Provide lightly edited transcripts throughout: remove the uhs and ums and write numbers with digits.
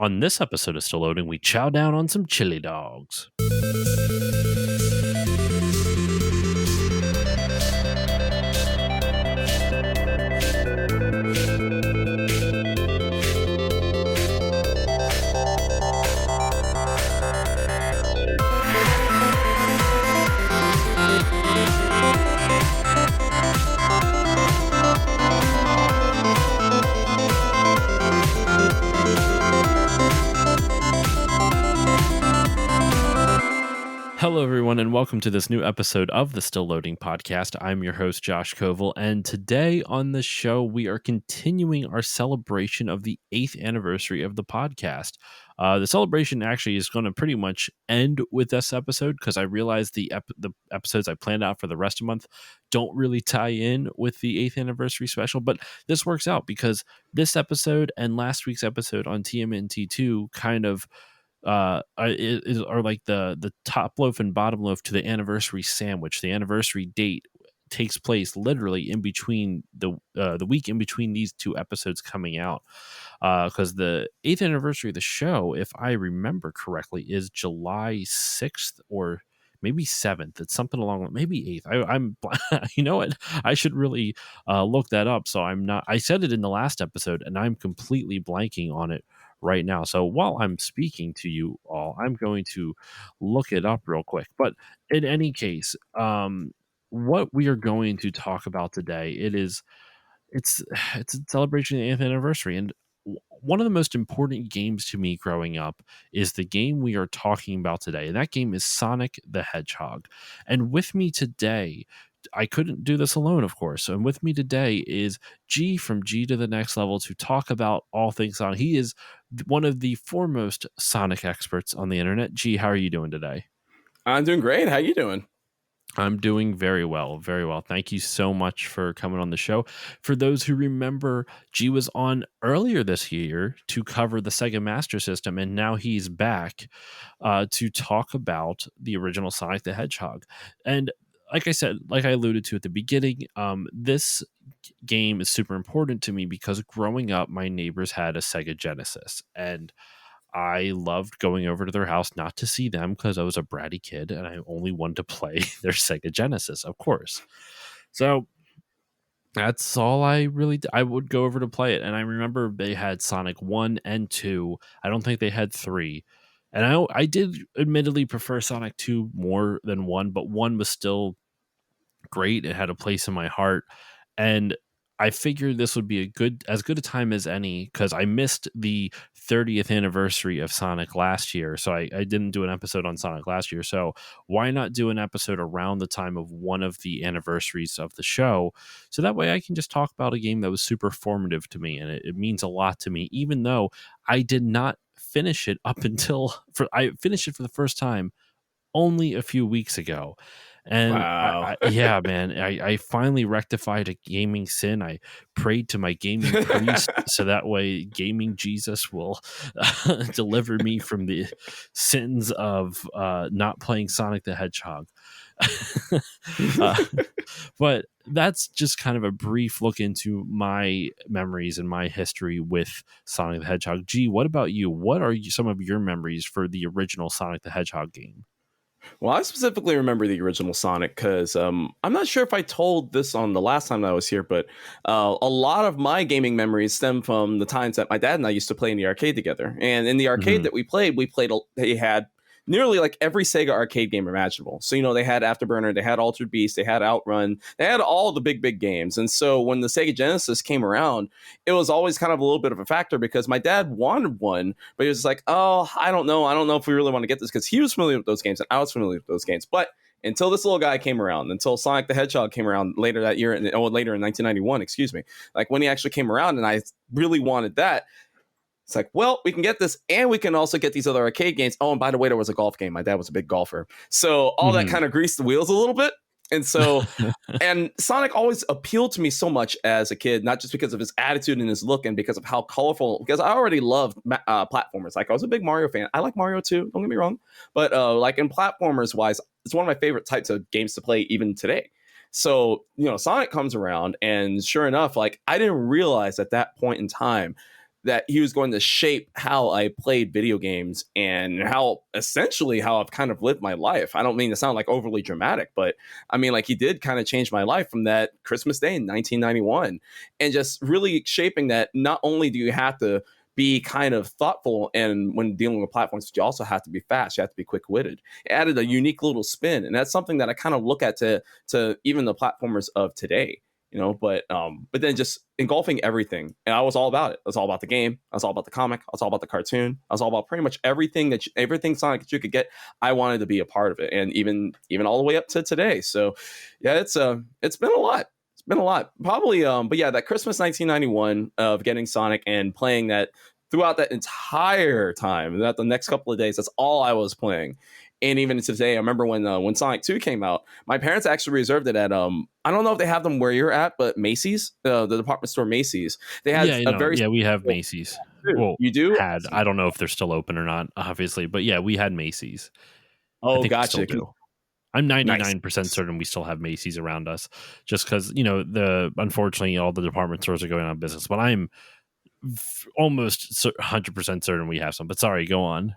On this episode of Still Loading, we chow down on some chili dogs. Hello, everyone, and welcome to this new episode of the Still Loading podcast. I'm your host, Josh Koval, and today on the show, we are continuing our celebration of the 8th anniversary of the podcast. The celebration actually is going to pretty much end with this episode because I realized the episodes I planned out for the rest of the month don't really tie in with the 8th anniversary special, but this works out because this episode and last week's episode on TMNT2 kind of are like the top loaf and bottom loaf to the anniversary sandwich. The anniversary date takes place literally in between the week in between these two episodes coming out, because the 8th anniversary of the show, if I remember correctly, is July 6th or maybe 7th. It's something along maybe 8th. I'm you know what, I should really look that up. So I said it in the last episode and I'm completely blanking on it right now. So while I'm speaking to you all, I'm going to look it up real quick. But in any case, what we are going to talk about today, it's a celebration of the 8th anniversary. And one of the most important games to me growing up is the game we are talking about today. And that game is Sonic the Hedgehog. And with me today, I couldn't do this alone, of course. And with me today is G from G to the Next Level to talk about all things Sonic. He is one of the foremost Sonic experts on the internet. G, how are you doing today? I'm doing great. How you doing? I'm doing very well, very well. Thank you so much for coming on the show. For those who remember, G was on earlier this year to cover the Sega Master System, and now he's back to talk about the original Sonic the Hedgehog. And like I said, like I alluded to at the beginning, this game is super important to me because growing up, my neighbors had a Sega Genesis, and I loved going over to their house, not to see them because I was a bratty kid and I only wanted to play their Sega Genesis, of course. So that's all I really did. I would go over to play it. And I remember they had Sonic 1 and 2. I don't think they had 3. And I did admittedly prefer Sonic 2 more than 1, but 1 was still great. It had a place in my heart. And I figured this would be as good a time as any because I missed the 30th anniversary of Sonic last year. So I didn't do an episode on Sonic last year. So why not do an episode around the time of one of the anniversaries of the show? So that way I can just talk about a game that was super formative to me. And it means a lot to me, even though I did not finish it I finished it for the first time only a few weeks ago. And wow. Yeah, man, I finally rectified a gaming sin. I prayed to my gaming priest so that way gaming Jesus will deliver me from the sins of not playing Sonic the Hedgehog. But that's just kind of a brief look into my memories and my history with Sonic the Hedgehog. G, what about you? What are some of your memories for the original Sonic the Hedgehog game? Well, I specifically remember the original Sonic because I'm not sure if I told this on the last time that I was here, but a lot of my gaming memories stem from the times that my dad and I used to play in the arcade together. And in the arcade that we played, they had nearly like every Sega arcade game imaginable. So, they had Afterburner, they had Altered Beast, they had Outrun, they had all the big games. And so when the Sega Genesis came around, it was always kind of a little bit of a factor because my dad wanted one, but he was like, oh, I don't know if we really want to get this because he was familiar with those games and I was familiar with those games. But until this little guy came around, until Sonic the Hedgehog came around later that year, later in 1991, excuse me, like when he actually came around and I really wanted that, it's like, well, we can get this and we can also get these other arcade games. Oh, and by the way, there was a golf game. My dad was a big golfer. So all that kind of greased the wheels a little bit. And so, and Sonic always appealed to me so much as a kid, not just because of his attitude and his look and because of how colorful, because I already loved platformers. Like I was a big Mario fan. I like Mario too, don't get me wrong. But like in platformers wise, it's one of my favorite types of games to play even today. So, Sonic comes around and sure enough, like I didn't realize at that point in time that he was going to shape how I played video games and how essentially how I've kind of lived my life. I don't mean to sound like overly dramatic, but I mean, like, he did kind of change my life from that Christmas Day in 1991, and just really shaping that not only do you have to be kind of thoughtful and when dealing with platforms, but you also have to be fast. You have to be quick witted. It added a unique little spin, and that's something that I kind of look at to even the platformers of today. But then just engulfing everything, and I was all about it. I was all about the game. I was all about the comic. I was all about the cartoon. I was all about pretty much everything Sonic that you could get. I wanted to be a part of it, and even all the way up to today. So, yeah, it's been a lot. It's been a lot, probably. But yeah, that Christmas 1991 of getting Sonic and playing that throughout that entire time, that the next couple of days, that's all I was playing. And even today, I remember when Sonic 2 came out, my parents actually reserved it at I don't know if they have them where you're at, but Macy's, the department store Macy's, they had a very we have Macy's. Well, you do had I don't know if they're still open or not, obviously, but yeah, we had Macy's. I Oh, think we still gotcha. do. I'm 99% Nice. certain we still have Macy's around us, just because unfortunately all the department stores are going out of business. But I'm almost 100% certain we have some. But sorry, go on.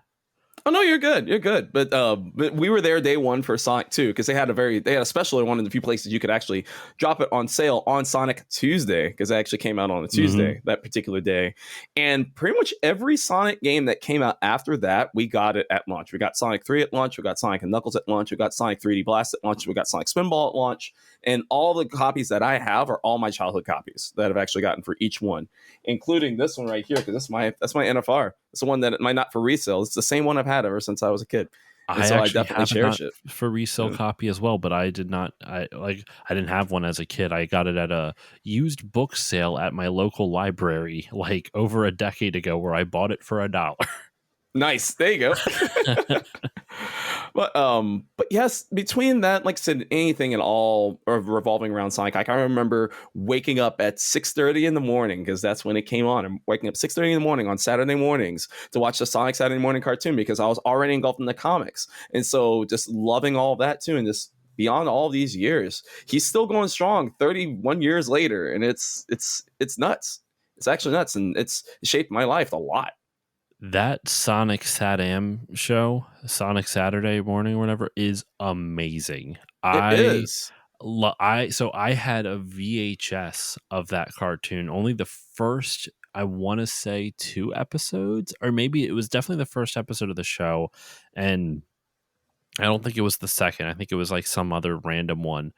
Oh no, you're good. You're good. But we were there day one for Sonic 2 because they had a special in one of the few places you could actually drop it on sale on Sonic Tuesday, because it actually came out on a Tuesday that particular day. And pretty much every Sonic game that came out after that, we got it at launch. We got Sonic 3 at launch, we got Sonic and Knuckles at launch, we got Sonic 3D Blast at launch, we got Sonic Spinball at launch. And all the copies that I have are all my childhood copies that I've actually gotten for each one, including this one right here, because that's my NFR. It's the one that might not for resale. It's the same one I've had ever since I was a kid. And I so I actually definitely cherish it for resale copy as well, but I did not. I didn't have one as a kid. I got it at a used book sale at my local library, like over a decade ago, where I bought it for $1. Nice. There you go. But yes, between that, like I said, anything at all or revolving around Sonic, like I remember waking up at 6:30 in the morning, because that's when it came on. I'm waking up 6:30 in the morning on Saturday mornings to watch the Sonic Saturday morning cartoon, because I was already engulfed in the comics. And so just loving all that too, and just beyond all these years, he's still going strong 31 years later, and it's nuts. It's actually nuts, and it shaped my life a lot. That Sonic Sat-Am show, Sonic Saturday Morning or whatever, is amazing. It is. So I had a VHS of that cartoon. Only the first, I want to say, 2 episodes, or maybe it was definitely the first episode of the show, and I don't think it was the second. I think it was like some other random one.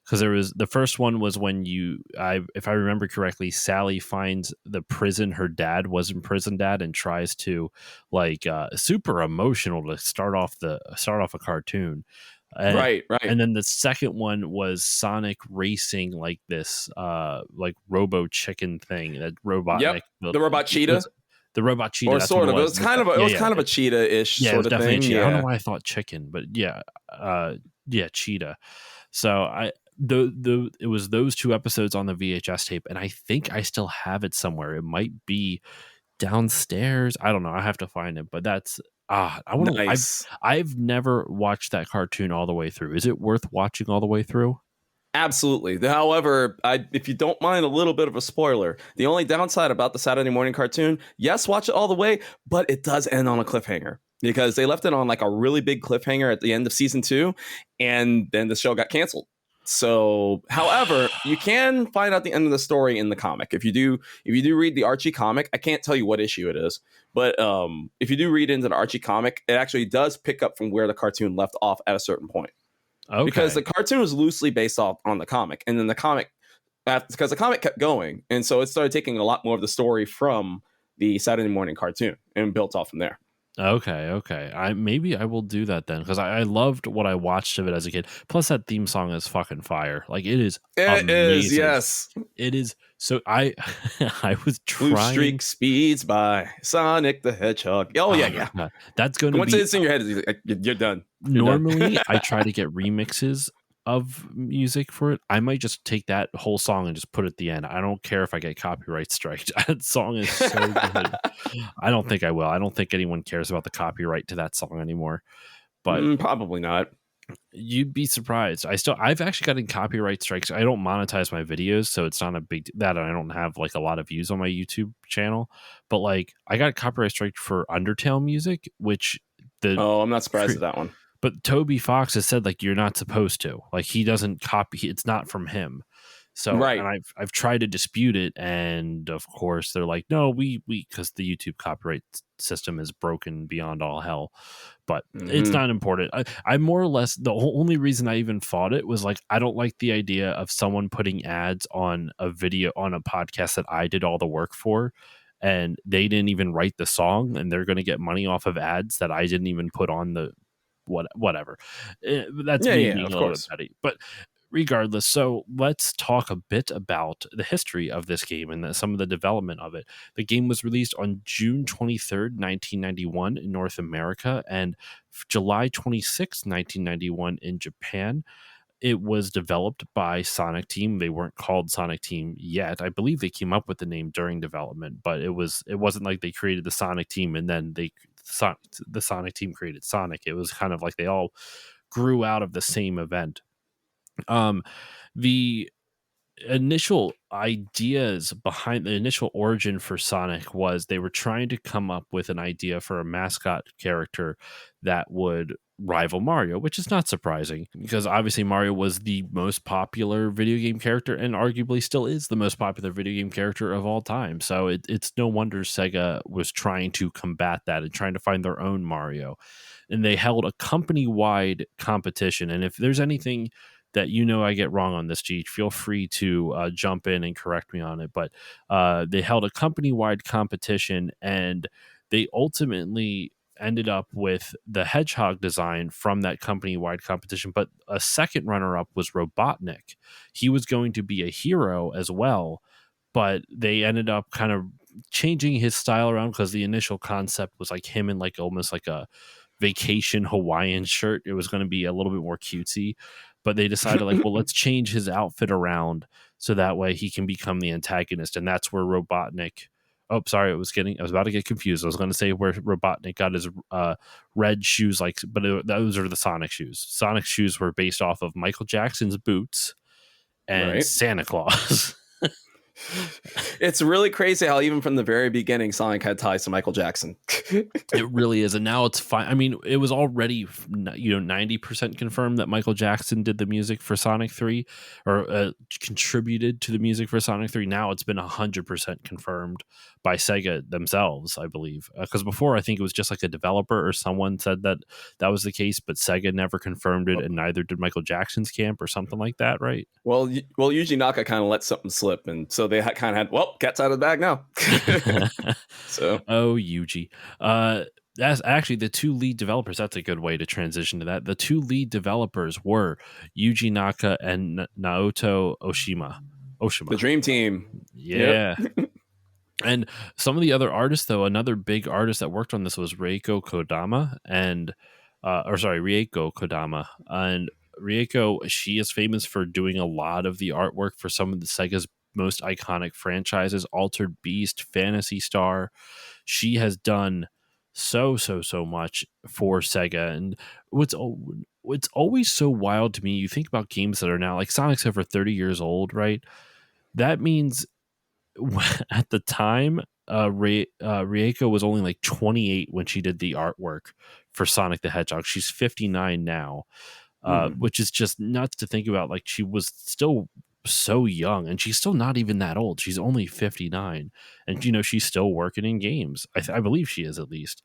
Because the first one was when if I remember correctly, Sally finds the prison her dad was imprisoned at and tries to, like, super emotional to start off a cartoon. Right. And then the second one was Sonic racing like this like robo chicken thing that robot. Yep. The robot cheetah. The robot cheetah, or sort of. It was kind of a cheetah-ish sort of thing. Cheetah. I don't know why I thought chicken, but yeah, cheetah. So it was those 2 episodes on the VHS tape, and I think I still have it somewhere. It might be downstairs. I don't know. I have to find it, but that's I want to. Nice. I've never watched that cartoon all the way through. Is it worth watching all the way through? Absolutely. However, if you don't mind a little bit of a spoiler, the only downside about the Saturday morning cartoon, yes, watch it all the way, but it does end on a cliffhanger, because they left it on like a really big cliffhanger at the end of season 2, and then the show got canceled. So, however, you can find out the end of the story in the comic. If you do read the Archie comic, I can't tell you what issue it is, but if you do read into the Archie comic, it actually does pick up from where the cartoon left off at a certain point. Okay. Because the cartoon was loosely based off on the comic, and then the comic, because the comic kept going, and so it started taking a lot more of the story from the Saturday morning cartoon and built off from there. Okay. Maybe I will do that then, because I loved what I watched of it as a kid. Plus, that theme song is fucking fire. Like, it is. It is, yes. It is. So I was trying. Blue Streak speeds by Sonic the Hedgehog. Oh yeah. That's going to be. Once it's in your head, you're done. Normally, I try to get remixes of music for it. I might just take that whole song and just put it at the end. I don't care if I get copyright striked. That song is so good. I don't think I will. I don't think anyone cares about the copyright to that song anymore. But probably not. You'd be surprised. I've actually gotten copyright strikes. I don't monetize my videos, so it's not a big that I don't have like a lot of views on my YouTube channel. But like I got copyright strike for Undertale music, which the Oh, I'm not surprised at that one. but Toby Fox has said like you're not supposed to. Like he doesn't copy. It's not from him. So and Right. I've tried to dispute it, and of course they're like, no, we because the YouTube copyright system is broken beyond all hell. But it's Hmm. not important. I more or less the only reason I even fought it was like I don't like the idea of someone putting ads on a video on a podcast that I did all the work for, and they didn't even write the song, and they're going to get money off of ads that I didn't even put on the whatever. That's Yeah, me yeah, being of a little bit course. petty, but regardless, so let's talk a bit about the history of this game and some of the development of it. The game was released on June 23rd, 1991 in North America and July 26th, 1991 in Japan. It was developed by Sonic Team. They weren't called Sonic Team yet. I believe they came up with the name during development, but it wasn't like they created the Sonic Team and then the Sonic Team created Sonic. It was kind of like they all grew out of the same event. Um, the initial ideas behind the initial origin for Sonic was they were trying to come up with an idea for a mascot character that would rival Mario, which is not surprising because obviously Mario was the most popular video game character and arguably still is the most popular video game character of all time. So it's no wonder Sega was trying to combat that and trying to find their own Mario. And they held a company wide competition. And if there's anything that I get wrong on this, G, feel free to jump in and correct me on it. But they held a company wide competition and they ultimately ended up with the Hedgehog design from that company wide competition. But a second runner up was Robotnik. He was going to be a hero as well, but they ended up kind of changing his style around because the initial concept was like him in like almost like a vacation Hawaiian shirt. It was going to be a little bit more cutesy, but they decided like, well, let's change his outfit around so that way he can become the antagonist, and that's where Robotnik. Oh, sorry, I was about to get confused. I was going to say where Robotnik got his red shoes, but those are the Sonic shoes. Sonic shoes were based off of Michael Jackson's boots and Right. Santa Claus. It's really crazy how even from the very beginning, Sonic had ties to Michael Jackson. It really is, and now it's fine. I mean, it was already 90% confirmed that Michael Jackson did the music for Sonic 3 or contributed to the music for Sonic 3. Now it's been 100% confirmed by Sega themselves, I believe. Because before, I think it was just like a developer or someone said that that was the case, but Sega never confirmed it, and neither did Michael Jackson's camp or something like that, right? Well, Yuji Naka kind of let something slip, and so they kind of had, well, cat's out of the bag now. So Oh, Yuji. That's actually the two lead developers. That's a good way to transition to that. The two lead developers were Yuji Naka and Naoto Oshima. the Oshima. Dream Team. Yep. Yeah. And some of the other artists, though, another big artist that worked on this was Reiko Kodama Rieko Kodama. And Rieko, she is famous for doing a lot of the artwork for some of the Sega's most iconic franchises, Altered Beast, Fantasy Star. She has done so much for Sega. And what's always so wild to me, you think about games that are now like Sonic's over 30 years old, right? That means at the time, Rieko was only like 28 when she did the artwork for Sonic the Hedgehog. She's 59 now, Mhm. which is just nuts to think about. Like she was still so young, and she's still not even that old. She's only 59, and she's still working in games. I believe she is at least.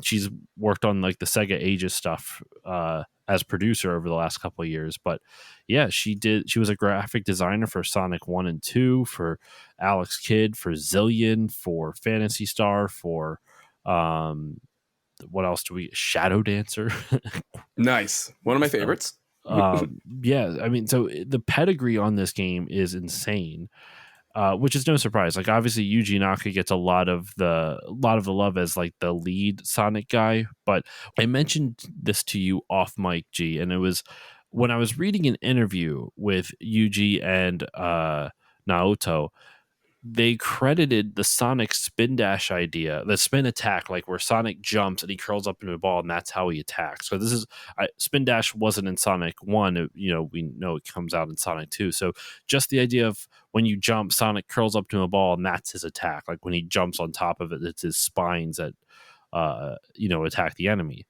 She's worked on like the Sega Ages stuff as producer over the last couple of years, but yeah, she did. She was a graphic designer for Sonic 1 and 2, for Alex Kidd, for Zillion, for Fantasy Star, for um, what else do we? Shadow Dancer. Nice. One of my So, favorites. yeah, I mean, so the pedigree on this game is insane, which is no surprise. Like, obviously, Yuji Naka gets a lot of the love as like the lead Sonic guy. But I mentioned this to you off mic, G, and it was when I was reading an interview with Yuji and Naoto. they credited the Sonic spin dash idea, the spin attack, like where Sonic jumps and he curls up into a ball, and that's how he attacks. So this is spin dash wasn't in Sonic 1. We know it comes out in Sonic 2. So just the idea of when you jump, Sonic curls up to a ball, and that's his attack. Like when he jumps on top of it, it's his spines that attack the enemy.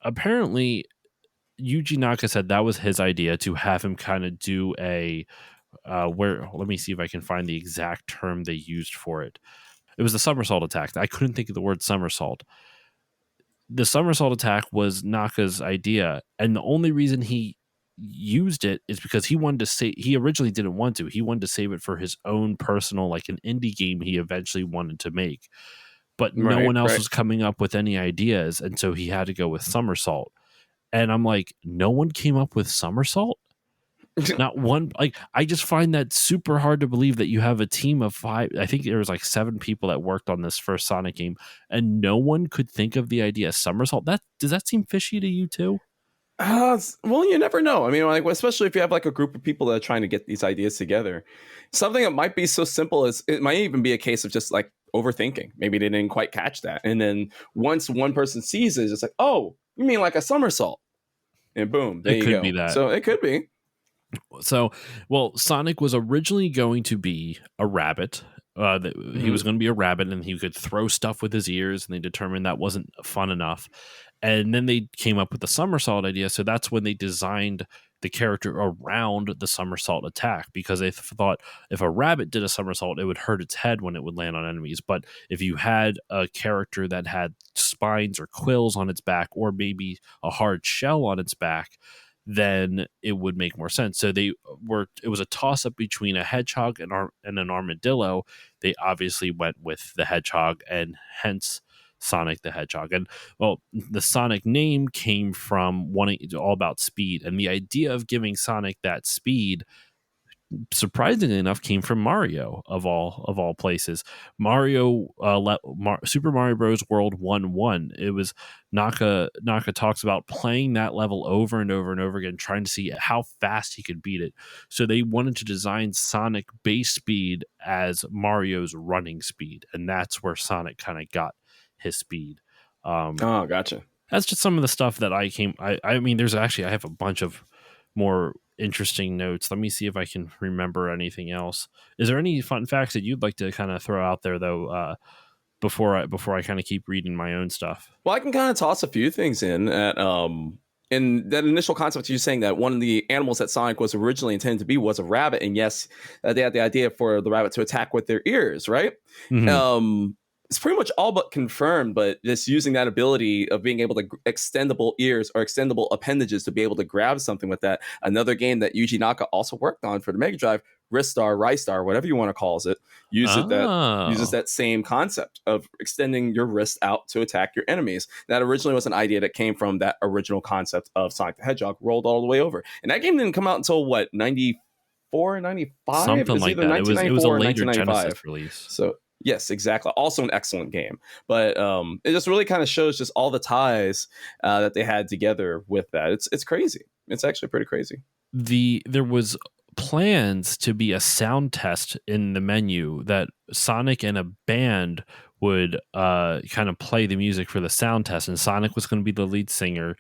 Apparently, Yuji Naka said that was his idea, to have him kind of do a where let me see if I can find the exact term they used for it. It was the somersault attack. I couldn't think of the word somersault. The somersault attack was Naka's idea, and the only reason he used it is because he wanted to say, he originally didn't want to. He wanted to save it for his own personal, like an indie game he eventually wanted to make. But no Right, one else right. was coming up with any ideas, and so he had to go with somersault. And I'm like, no one came up with somersault? Not one. Like, I just find that super hard to believe that you have a team of 5. I think there was like 7 people that worked on this first Sonic game, and no one could think of the idea somersault. That does that seem fishy to you too? Well, you never know. I mean, like, especially if you have like a group of people that are trying to get these ideas together. Something that might be so simple as it might even be a case of just like overthinking. Maybe they didn't quite catch that. And then once one person sees it, it's like, oh, you mean like a somersault? And boom, there It you could be go. that. So it could be. So, well, Sonic was originally going to be a rabbit. He was Mhm. going to be a rabbit, and he could throw stuff with his ears, and they determined that wasn't fun enough. And then they came up with the somersault idea. So that's when they designed the character around the somersault attack, because they thought if a rabbit did a somersault, it would hurt its head when it would land on enemies. But if you had a character that had spines or quills on its back, or maybe a hard shell on its back, then it would make more sense. So it was a toss up between a hedgehog and an armadillo. They obviously went with the hedgehog, and hence Sonic the Hedgehog. And well, the Sonic name came from wanting all about speed, and the idea of giving Sonic that speed, surprisingly enough, came from Mario of all places. Mario, Super Mario Bros. World 1-1. It was Naka talks about playing that level over and over and over again, trying to see how fast he could beat it. So they wanted to design Sonic base speed as Mario's running speed, and that's where Sonic kind of got his speed. Oh, gotcha. That's just some of the stuff that I mean, there's actually, I have a bunch of more interesting notes. Let me see if I can remember anything else. Is there any fun facts that you'd like to kind of throw out there though, before I kind of keep reading my own stuff? Well, I can kind of toss a few things in that initial concept. You're saying that one of the animals that Sonic was originally intended to be was a rabbit, and yes, they had the idea for the rabbit to attack with their ears, right? Mm-hmm. It's pretty much all but confirmed, but just using that ability of being able to extendable ears or extendable appendages to be able to grab something with that. Another game that Yuji Naka also worked on for the Mega Drive, Ristar, Rystar, whatever you want to call it, uses Oh, that same concept of extending your wrist out to attack your enemies. That originally was an idea that came from that original concept of Sonic the Hedgehog rolled all the way over. And that game didn't come out until what, 94, 95? something It's like either that. It was a 1994 or later Genesis 1995. release. So yes, exactly. Also an excellent game, but it just really kind of shows just all the ties that they had together with that. It's crazy. It's actually pretty crazy. There was plans to be a sound test in the menu that Sonic and a band would kind of play the music for the sound test, and Sonic was going to be the lead singer.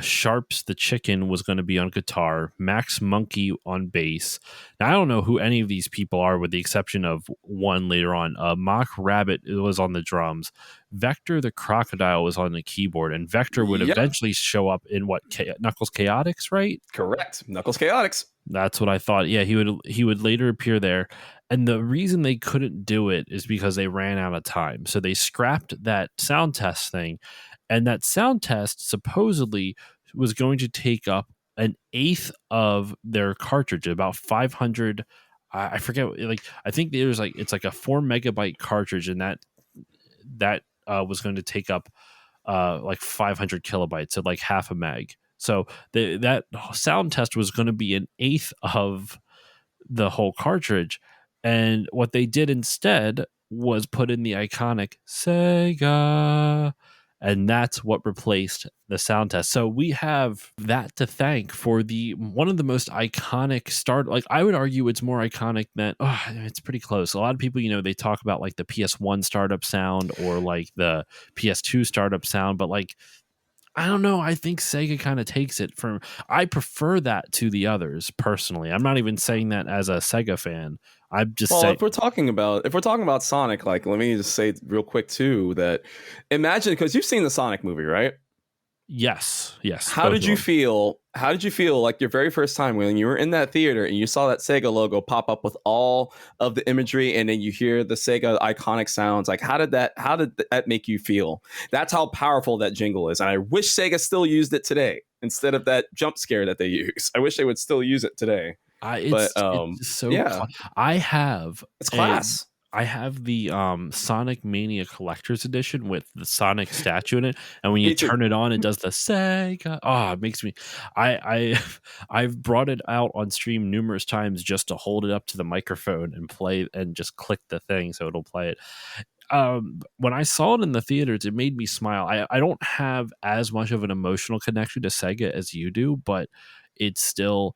Sharps the chicken was going to be on guitar, Max Monkey on bass. Now I don't know who any of these people are, with the exception of one later on. Mock Rabbit was on the drums. Vector the Crocodile was on the keyboard, and Vector would Yep, eventually show up in Knuckles Chaotix, right? correct. Knuckles Chaotix. That's what I thought. Yeah, he would later appear there. And the reason they couldn't do it is because they ran out of time. So they scrapped that sound test thing. And that sound test supposedly was going to take up an eighth of their cartridge, about 500. I forget, like, I think there's like, it's like a 4 megabyte cartridge, and that was going to take up like 500 kilobytes, so like half a meg. So that sound test was going to be an eighth of the whole cartridge. And what they did instead was put in the iconic Sega. and that's what replaced the sound test. So we have that to thank for the one of the most iconic start. Like I would argue, it's more iconic than. Oh, it's pretty close. A lot of people, they talk about like the PS1 startup sound or like the PS2 startup sound, but like I don't know. I think Sega kind of takes it from. I prefer that to the others personally. I'm not even saying that as a Sega fan. I'm just Well, saying. if we're talking about Sonic, like let me just say real quick too that imagine, because you've seen the Sonic movie, right? Yes, How both did of you them. feel? How did you feel like your very first time when you were in that theater and you saw that Sega logo pop up with all of the imagery and then you hear the Sega iconic sounds? Like how did that make you feel? That's how powerful that jingle is. And I wish Sega still used it today instead of that jump scare that they use. I wish they would still use it today. But It's so. yeah, I have it's a. class. I have the Sonic Mania Collector's Edition with the Sonic statue in it, and when you Me too. turn it on, it does the Sega. Oh, it makes me. I I've brought it out on stream numerous times just to hold it up to the microphone and play and just click the thing so it'll play it. When I saw it in the theaters, it made me smile. I don't have as much of an emotional connection to Sega as you do, but it's still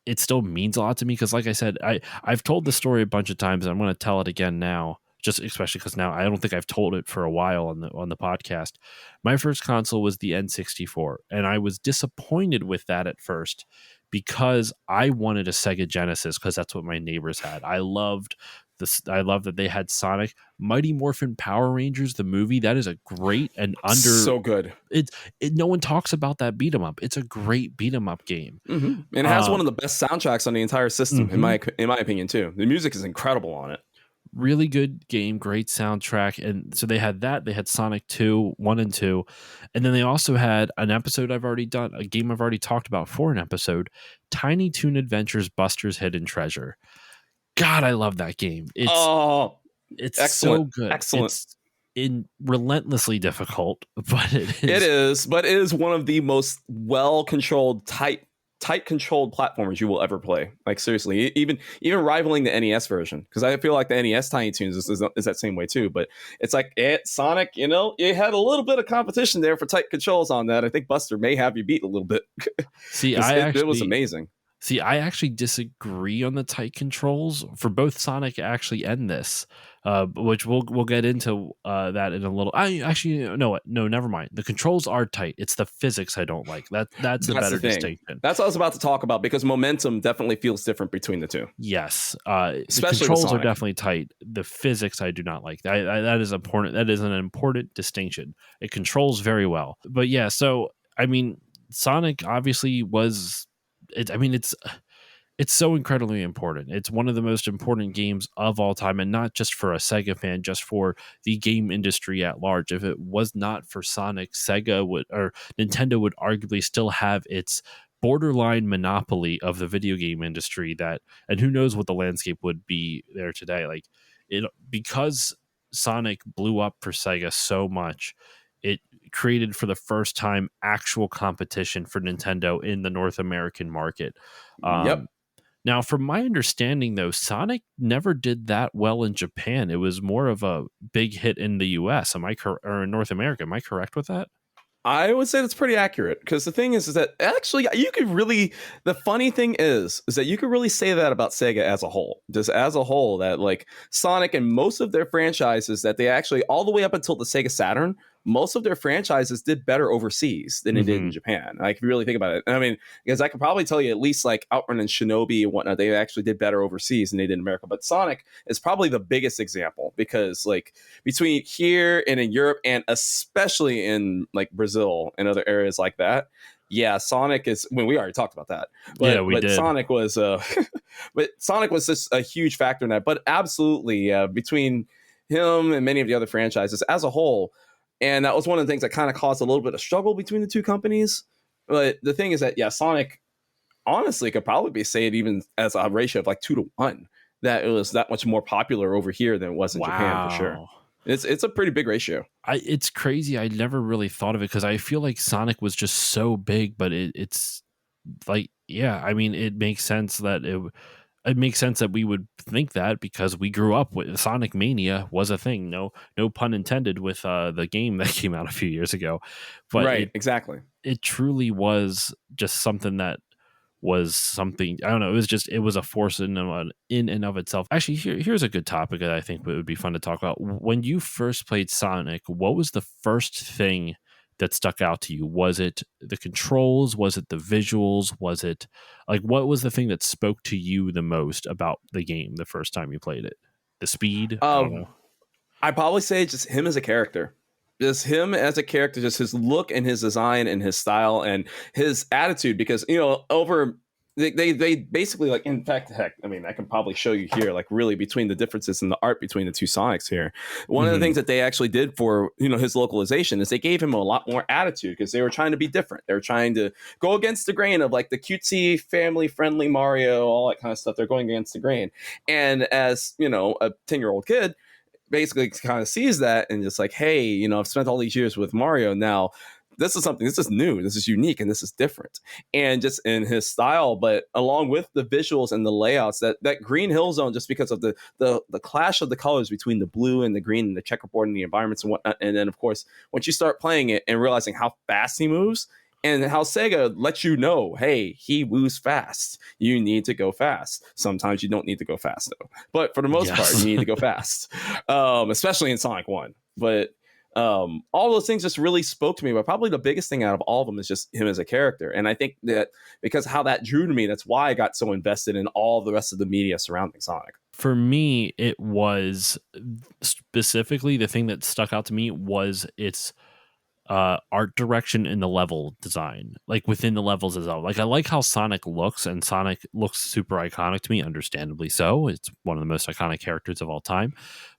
it still means a lot to me because, like I said, I've told the story a bunch of times, and I'm going to tell it again now. Just especially because now I don't think I've told it for a while on the podcast. My first console was the N64, and I was disappointed with that at first because I wanted a Sega Genesis because that's what my neighbors had. I loved this. I love that they had Sonic, Mighty Morphin Power Rangers, the movie. That is a great and under So good. it. No one talks about that beat 'em up. It's a great beat 'em up game. And it has one Um, of the best soundtracks on the entire system, in mhm. my opinion, too. The music is incredible on it. Really good game, great soundtrack. And so they had that. They had Sonic 2, 1 and 2. And then they also had an episode I've already done, a game I've already talked about for an episode, Tiny Toon Adventures Buster's Hidden Treasure. God, I love that game. Oh, It's so excellent, good. excellent. It's in relentlessly difficult, but it It is. is, but it is one of the most well controlled, tight controlled platformers you will ever play. Like seriously, even rivaling the NES version, because I feel like the NES Tiny Toons is that same way too. But it's like Sonic, it had a little bit of competition there for tight controls on that. I think Buster may have you beat a little bit See, because I it was actually amazing. See, I actually disagree on the tight controls for both Sonic actually and this, which we'll get into that in a little. I actually no what no never mind. The controls are tight. It's the physics I don't like. That's a That's the better thing. distinction. That's what I was about to talk about because momentum definitely feels different between the two, Yes, the especially with controls are Sonic. definitely tight. The physics I do not like. That is important. That is an important distinction. It controls very well, but yeah. So I mean, Sonic obviously was. It's so incredibly important. It's one of the most important games of all time, and not just for a Sega fan, just for the game industry at large. If it was not for Sonic, Nintendo would arguably still have its borderline monopoly of the video game industry and who knows what the landscape would be there today. Like it because Sonic blew up for Sega so much, it created for the first time actual competition for Nintendo in the North American market. Yep. Now, from my understanding, though, Sonic never did that well in Japan. It was more of a big hit in the U.S. Or in North America? Am I correct with that? I would say that's pretty accurate because the thing is that actually you could really. The funny thing is that you could really say that about Sega as a whole, just as a whole. That like Sonic and most of their franchises that they actually all the way up until the Sega Saturn, most of their franchises did better overseas than it did Mm-hmm. in Japan. Like if you really think about it, I mean, because I could probably tell you at least like Outrun and Shinobi and whatnot, they actually did better overseas than they did in America. But Sonic is probably the biggest example because like between here and in Europe and especially in like Brazil and other areas like that. Yeah, Sonic is when we already talked about that. Yeah, But we but did. Sonic was but Sonic was just a huge factor in that. But absolutely between him and many of the other franchises as a whole, and that was one of the things that kind of caused a little bit of struggle between the two companies. But the thing is that yeah, Sonic honestly could probably be said even as a ratio of like 2-1 that it was that much more popular over here than it was in Japan for sure. Wow. It's a pretty big ratio. It's crazy. I never really thought of it because I feel like Sonic was just so big, but it's like, yeah, I mean, it makes sense that it makes sense that we would think that because we grew up with Sonic Mania was a thing. No pun intended with the game that came out a few years ago, but Right, exactly. it truly was just something that was something. I don't know. It was a force in and of itself. Actually, here's a good topic that I think would be fun to talk about. When you first played Sonic, what was the first thing that stuck out to you? Was it the controls? Was it the visuals? Was it like what was the thing that spoke to you the most about the game the first time you played it? The speed? I don't Uh, know. I'd probably say just him as a character. Just him as a character, just his look and his design and his style and his attitude. Because over they basically like. In fact, heck, I mean, I can probably show you here, like really between the differences in the art between the two Sonics here. One of the Hmm. things that they actually did for his localization is they gave him a lot more attitude because they were trying to be different. They were trying to go against the grain of like the cutesy, family friendly Mario, all that kind of stuff. They're going against the grain, and as a 10-year-old kid basically kind of sees that and just like, hey, I've spent all these years with Mario. Now this is new, this is unique, and this is different. And just in his style, but along with the visuals and the layouts, that Green Hill Zone, just because of the clash of the colors between the blue and the green and the checkerboard and the environments and whatnot. And then of course, once you start playing it and realizing how fast he moves, and how Sega lets you know, hey, he moves fast. You need to go fast. Sometimes you don't need to go fast though, but for the most part, you Yes. need to go fast, especially in Sonic One. But all those things just really spoke to me. But probably the biggest thing out of all of them is just him as a character. And I think that because how that drew to me, that's why I got so invested in all the rest of the media surrounding Sonic. For me, it was specifically the thing that stuck out to me was its art direction and the level design, like within the levels as well. Like I like how Sonic looks, and Sonic looks super iconic to me, understandably so. It's one of the most iconic characters of all time.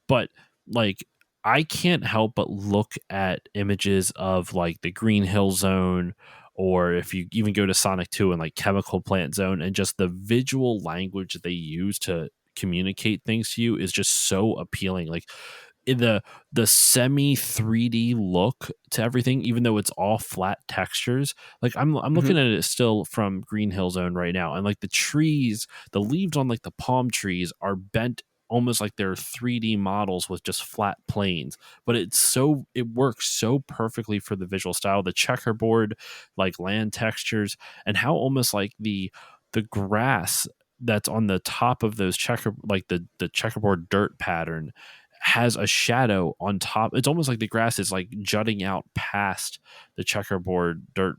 But like I can't help but look at images of like the Green Hill Zone, or if you even go to Sonic 2 and like Chemical Plant Zone, and just the visual language they use to communicate things to you is just so appealing. Like in the semi 3D look to everything, even though it's all flat textures. Like I'm looking Mhm. at it still from Green Hill Zone right now, and like the trees, the leaves on like the palm trees are bent almost like they're 3D models with just flat planes. But it works so perfectly for the visual style, the checkerboard, like land textures, and how almost like the grass that's on the top of those like the checkerboard dirt pattern has a shadow on top. It's almost like the grass is like jutting out past the checkerboard dirt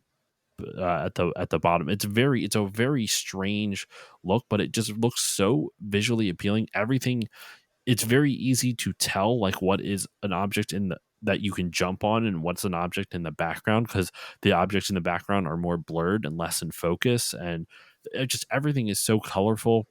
at the bottom. It's a very strange look, but it just looks so visually appealing. Everything, it's very easy to tell like what is an object in the that you can jump on and what's an object in the background, because the objects in the background are more blurred and less in focus, and just everything is so colorful.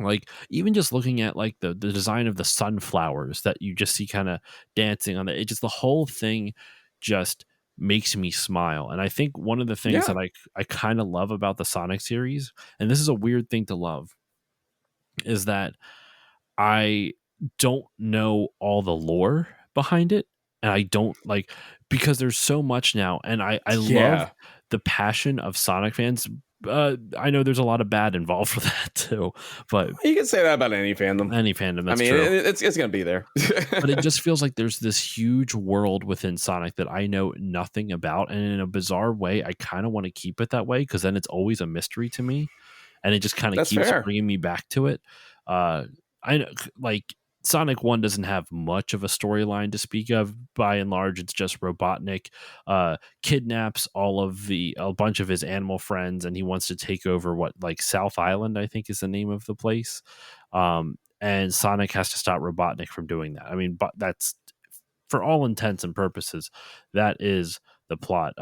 Like even just looking at like the design of the sunflowers that you just see kind of dancing on it just the whole thing just makes me smile. And I think one of the things that Yeah. I kind of love about the Sonic series, and this is a weird thing to love, is that I don't know all the lore behind it. And I don't like, because there's so much now, and I love Yeah. the passion of Sonic fans. I know there's a lot of bad involved with that too, but You can say that about any fandom. any fandom, I that's mean, true. it's gonna be there. But it just feels like there's this huge world within Sonic that I know nothing about, and in a bizarre way, I kind of want to keep it that way because then it's always a mystery to me, and it just kind of That's keeps fair. bringing me back to it. Uh, I know, like Sonic One doesn't have much of a storyline to speak of. By and large, it's just Robotnik kidnaps a bunch of his animal friends, and he wants to take over what like South Island, I think, is the name of the place. And Sonic has to stop Robotnik from doing that. I mean, but that's for all intents and purposes, that is the plot.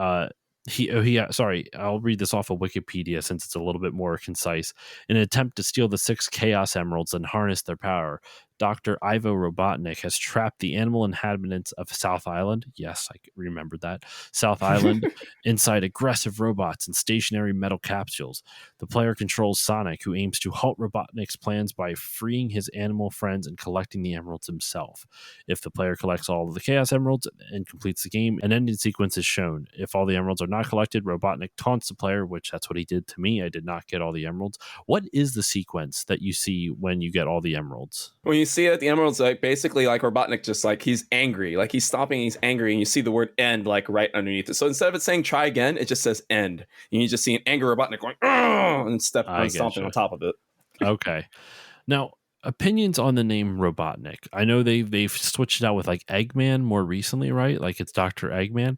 Sorry, I'll read this off of Wikipedia since it's a little bit more concise. In an attempt to steal the 6 Chaos Emeralds and harness their power, Dr. Ivo Robotnik has trapped the animal inhabitants of South Island. Yes, I remembered that. South Island inside aggressive robots and stationary metal capsules. The player controls Sonic, who aims to halt Robotnik's plans by freeing his animal friends and collecting the emeralds himself. If the player collects all of the Chaos Emeralds and completes the game, an ending sequence is shown. If all the emeralds are not collected, Robotnik taunts the player, which that's what he did to me. I did not get all the emeralds. What is the sequence that you see when you get all the emeralds? When you see it, the emeralds, like basically like Robotnik, just like he's angry, like he's stopping, he's angry, and you see the word end like right underneath it. So instead of it saying try again, it just says end. And you just see an angry Robotnik going and stomping on top of it. Okay. Now, opinions on the name Robotnik. I know they've switched it out with like Eggman more recently, right? Like it's Dr. Eggman.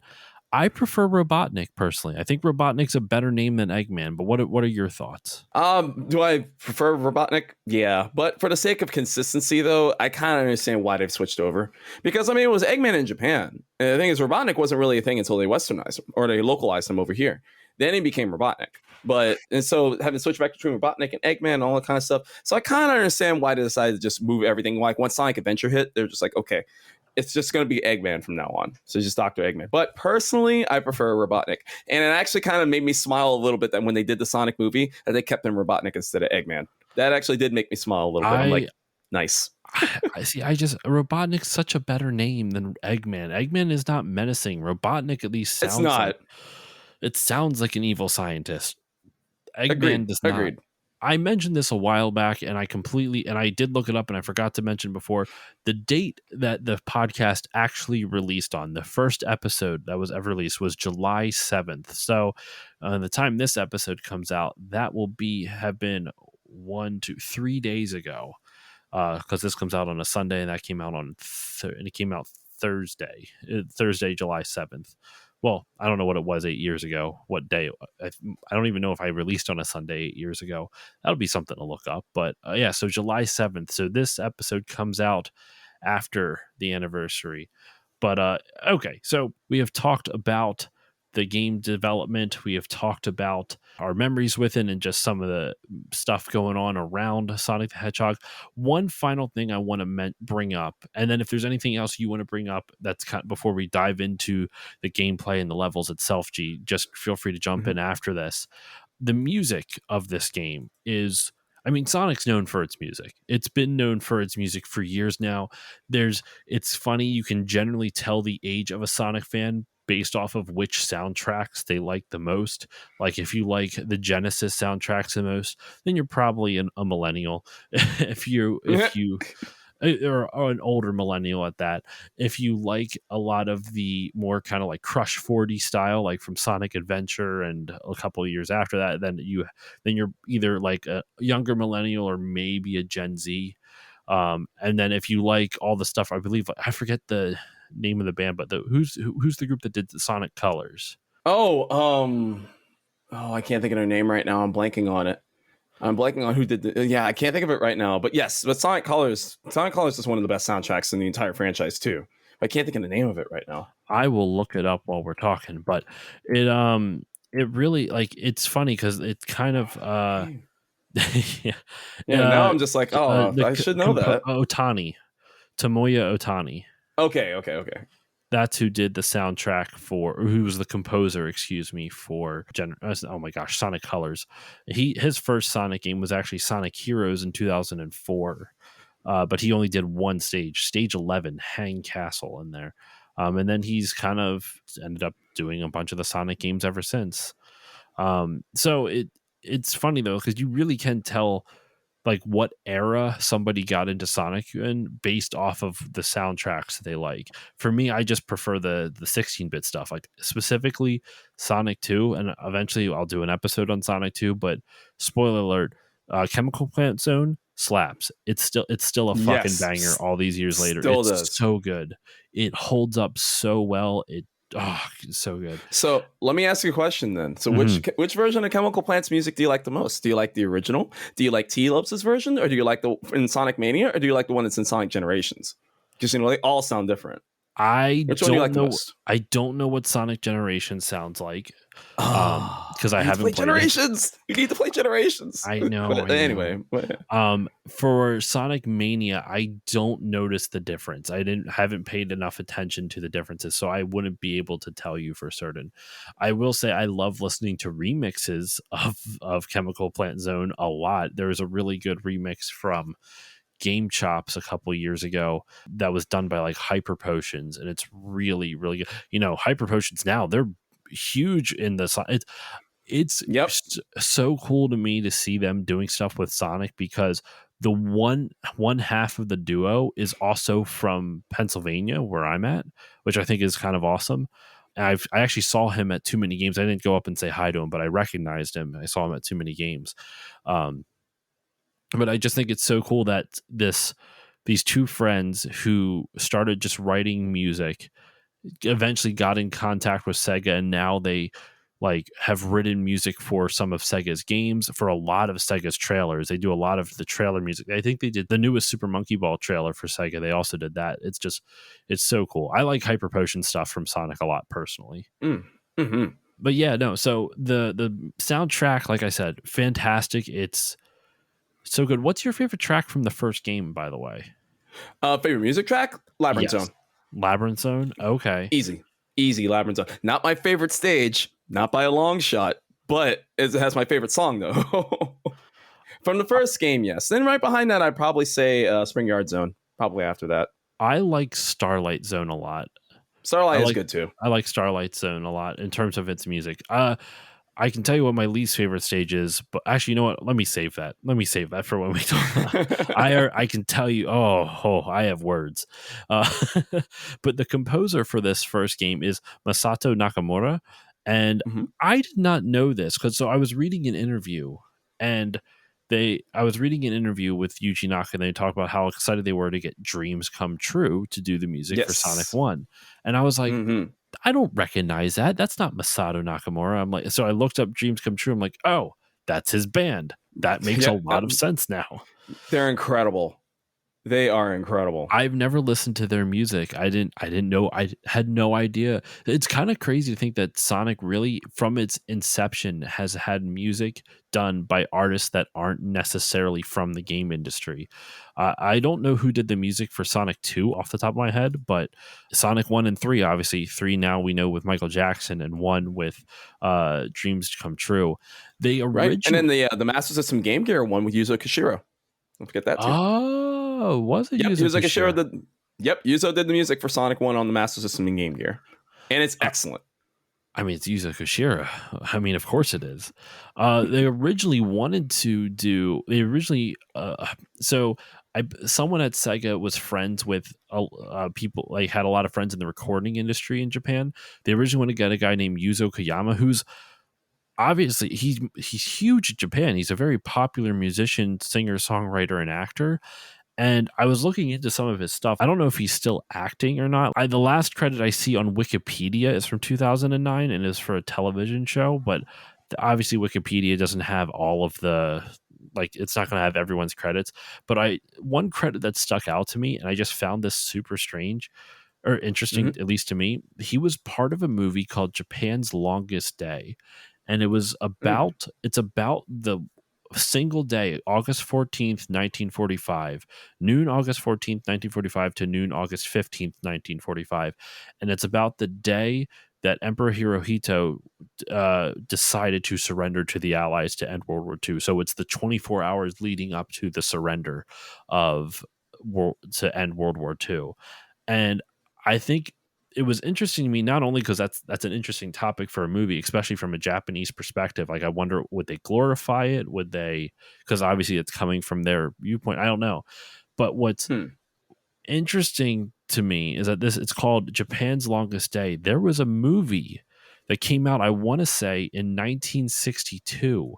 I prefer Robotnik personally. I think Robotnik's a better name than Eggman, but what are your thoughts? Do I prefer Robotnik? Yeah, but for the sake of consistency, though, I kind of understand why they've switched over. Because I mean, it was Eggman in Japan, and the thing is, Robotnik wasn't really a thing until they westernized him or they localized him over here. Then he became Robotnik. But and so having switched back between Robotnik and Eggman and all that kind of stuff, so I kind of understand why they decided to just move everything. Like once Sonic Adventure hit, they're just like, okay, it's just going to be Eggman from now on. So just Dr. Eggman. But personally, I prefer Robotnik. And it actually kind of made me smile a little bit that when they did the Sonic movie, that they kept him Robotnik instead of Eggman. That actually did make me smile a little bit. I'm like, nice. I see. Robotnik's such a better name than Eggman. Eggman is not menacing. Robotnik at least sounds it sounds like an evil scientist. Eggman does not. Agreed. I mentioned this a while back, and I did look it up, and I forgot to mention before the date that the podcast actually released on. The first episode that was ever released was July 7th. So, the time this episode comes out, that will have been 3 days ago, because this comes out on a Sunday, and that came out on and it came out Thursday, July 7th. Well, I don't know what it was 8 years ago. What day? I don't even know if I released on a Sunday 8 years ago. That'll be something to look up. But yeah, so July 7th. So this episode comes out after the anniversary. But okay, so we have talked about the game development. We have talked about our memories with it and just some of the stuff going on around Sonic the Hedgehog. One final thing I want to bring up, and then if there's anything else you want to bring up that's kind of before we dive into the gameplay and the levels itself, G, just feel free to jump in after this. The music of this game is, I mean, Sonic's known for its music. It's been known for its music for years now. It's funny, you can generally tell the age of a Sonic fan based off of which soundtracks they like the most. Like if you like the Genesis soundtracks the most, then you're probably a millennial. if you or an older millennial at that. If you like a lot of the more kind of like Crush 40 style, like from Sonic Adventure and a couple of years after that, then you're either like a younger millennial or maybe a Gen Z. And then if you like all the stuff, I believe I forget the name of the band, but who's the group that did the Sonic Colors? I can't think of their name right now. I'm blanking on it. I'm blanking on who did I can't think of it right now. But yes, but Sonic Colors is one of the best soundtracks in the entire franchise too. I can't think of the name of it right now. I will look it up while we're talking, but it really, like, it's funny because it's kind of now I'm just like, I should know that. Tomoya Otani. Okay. That's who did the soundtrack who was the composer, for oh my gosh, Sonic Colors. His first Sonic game was actually Sonic Heroes in 2004, but he only did one stage 11, Hang Castle, in there, and then he's kind of ended up doing a bunch of the Sonic games ever since. So it's funny though, because you really can tell like what era somebody got into Sonic and based off of the soundtracks they like. For me, I just prefer the 16-bit stuff, like specifically Sonic 2, and eventually I'll do an episode on Sonic 2, but spoiler alert, Chemical Plant Zone slaps. It's still a fucking banger all these years later. It's so good. It holds up so well. It's so good. So let me ask you a question then. So which version of Chemical Plant's music do you like the most? Do you like the original? Do you like T-Lopes' version? Or do you like the in Sonic Mania? Or do you like the one that's in Sonic Generations? Because they all sound different. I Which one do you like don't the know. most? I don't know what Sonic Generation sounds like, Oh, because I you need to play haven't played it. Generations. You need to play Generations. I know, But I know. anyway, For Sonic Mania, I don't notice the difference. I didn't haven't paid enough attention to the differences, so I wouldn't be able to tell you for certain. I will say I love listening to remixes of Chemical Plant Zone a lot. There was a really good remix from Game Chops a couple years ago that was done by like Hyper Potions, and it's really really good. Hyper Potions now, they're huge in the it's yep. so cool to me to see them doing stuff with Sonic, because the one half of the duo is also from Pennsylvania, where I'm at, which I think is kind of awesome. And I actually saw him at Too Many Games. I didn't go up and say hi to him, but I recognized him. I saw him at Too Many Games. Um, but I just think it's so cool that these two friends who started just writing music eventually got in contact with Sega, and now they like have written music for some of Sega's games, for a lot of Sega's trailers. They do a lot of the trailer music. I think they did the newest Super Monkey Ball trailer for Sega. They also did that. It's so cool. I like Hyper Potion stuff from Sonic a lot personally. Mm-hmm. But yeah, no. So the soundtrack, like I said, fantastic. It's so good. What's your favorite track from the first game, by the way? Favorite music track? Labyrinth Yes. Zone. Labyrinth Zone. Okay. Easy Labyrinth Zone. Not my favorite stage, not by a long shot, but it has my favorite song though. From the first game, yes. Then right behind that, I'd probably say Spring Yard Zone. Probably after that. I like Starlight Zone a lot. I Starlight is like good too. I like Starlight Zone a lot in terms of its music. I can tell you what my least favorite stage is, but actually, you know what? Let me save that. Let me save that for when we talk. I can tell you. Oh, I have words. Uh, but the composer for this first game is Masato Nakamura, and Mhm. I did not know this because I was reading an interview, and I was reading an interview with Yuji Naka, and they talked about how excited they were to get Dreams Come True to do the music for Sonic Yes. 1. And I was like, Mm-hmm. I don't recognize that. That's not Masato Nakamura. I'm like, so I looked up Dreams Come True. I'm like, oh, that's his band. That makes a Yep. lot of sense now. They're incredible. They are incredible. I've never listened to their music. I didn't know. I had no idea. It's kind of crazy to think that Sonic really, from its inception, has had music done by artists that aren't necessarily from the game industry. I don't know who did the music for Sonic 2 off the top of my head, but Sonic 1 and 3, obviously 3 now we know with Michael Jackson, and 1 with Dreams Come True. They Right. And originally then the Master System Game Gear one with Yuzo Koshiro. Don't forget that too. Oh, was it Yep, Yuzo Yuzo Koshiro? Koshiro. Yuzo did the music for Sonic 1 on the Master System and Game Gear. And it's excellent. I mean, it's Yuzo Koshiro. I mean, of course it is. They originally wanted to do. They originally, someone at Sega was friends with people. Like had a lot of friends in the recording industry in Japan. They originally wanted to get a guy named Yuzo Koyama, who's obviously he's huge in Japan. He's a very popular musician, singer, songwriter, and actor. And I was looking into some of his stuff. I don't know if he's still acting or not. The last credit I see on Wikipedia is from 2009 and is for a television show, but obviously Wikipedia doesn't have all of the it's not going to have everyone's credits. But one credit that stuck out to me, and I just found this super strange or interesting, Mm-hmm. at least to me. He was part of a movie called Japan's Longest Day, and it's about the single day, August 14th, 1945, noon August 14th, 1945 to noon August 15th, 1945. And it's about the day that Emperor Hirohito decided to surrender to the Allies to end World War II. So it's the 24 hours leading up to the surrender to end World War II. And I think it was interesting to me, not only because that's an interesting topic for a movie, especially from a Japanese perspective. Like, I wonder, would they glorify it? Would they? Because obviously it's coming from their viewpoint. I don't know. But what's Hmm. interesting to me is that it's called Japan's Longest Day. There was a movie that came out, I want to say, in 1962,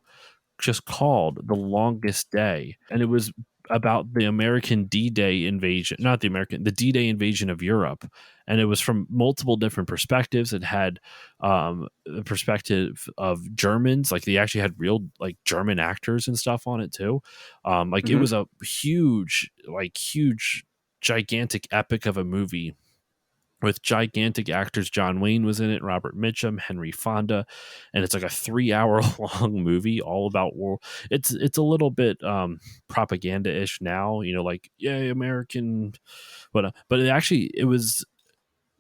just called The Longest Day, and it was about the American D-Day invasion, not the D-Day invasion of Europe, and it was from multiple different perspectives. It had the perspective of Germans, like they actually had real like German actors and stuff on it too. It Mm-hmm. was a huge, gigantic epic of a movie, with gigantic actors. John Wayne was in it, Robert Mitchum, Henry Fonda, and it's like a 3 hour long movie all about war. It's a little bit propaganda-ish now, like, yay, American, but it was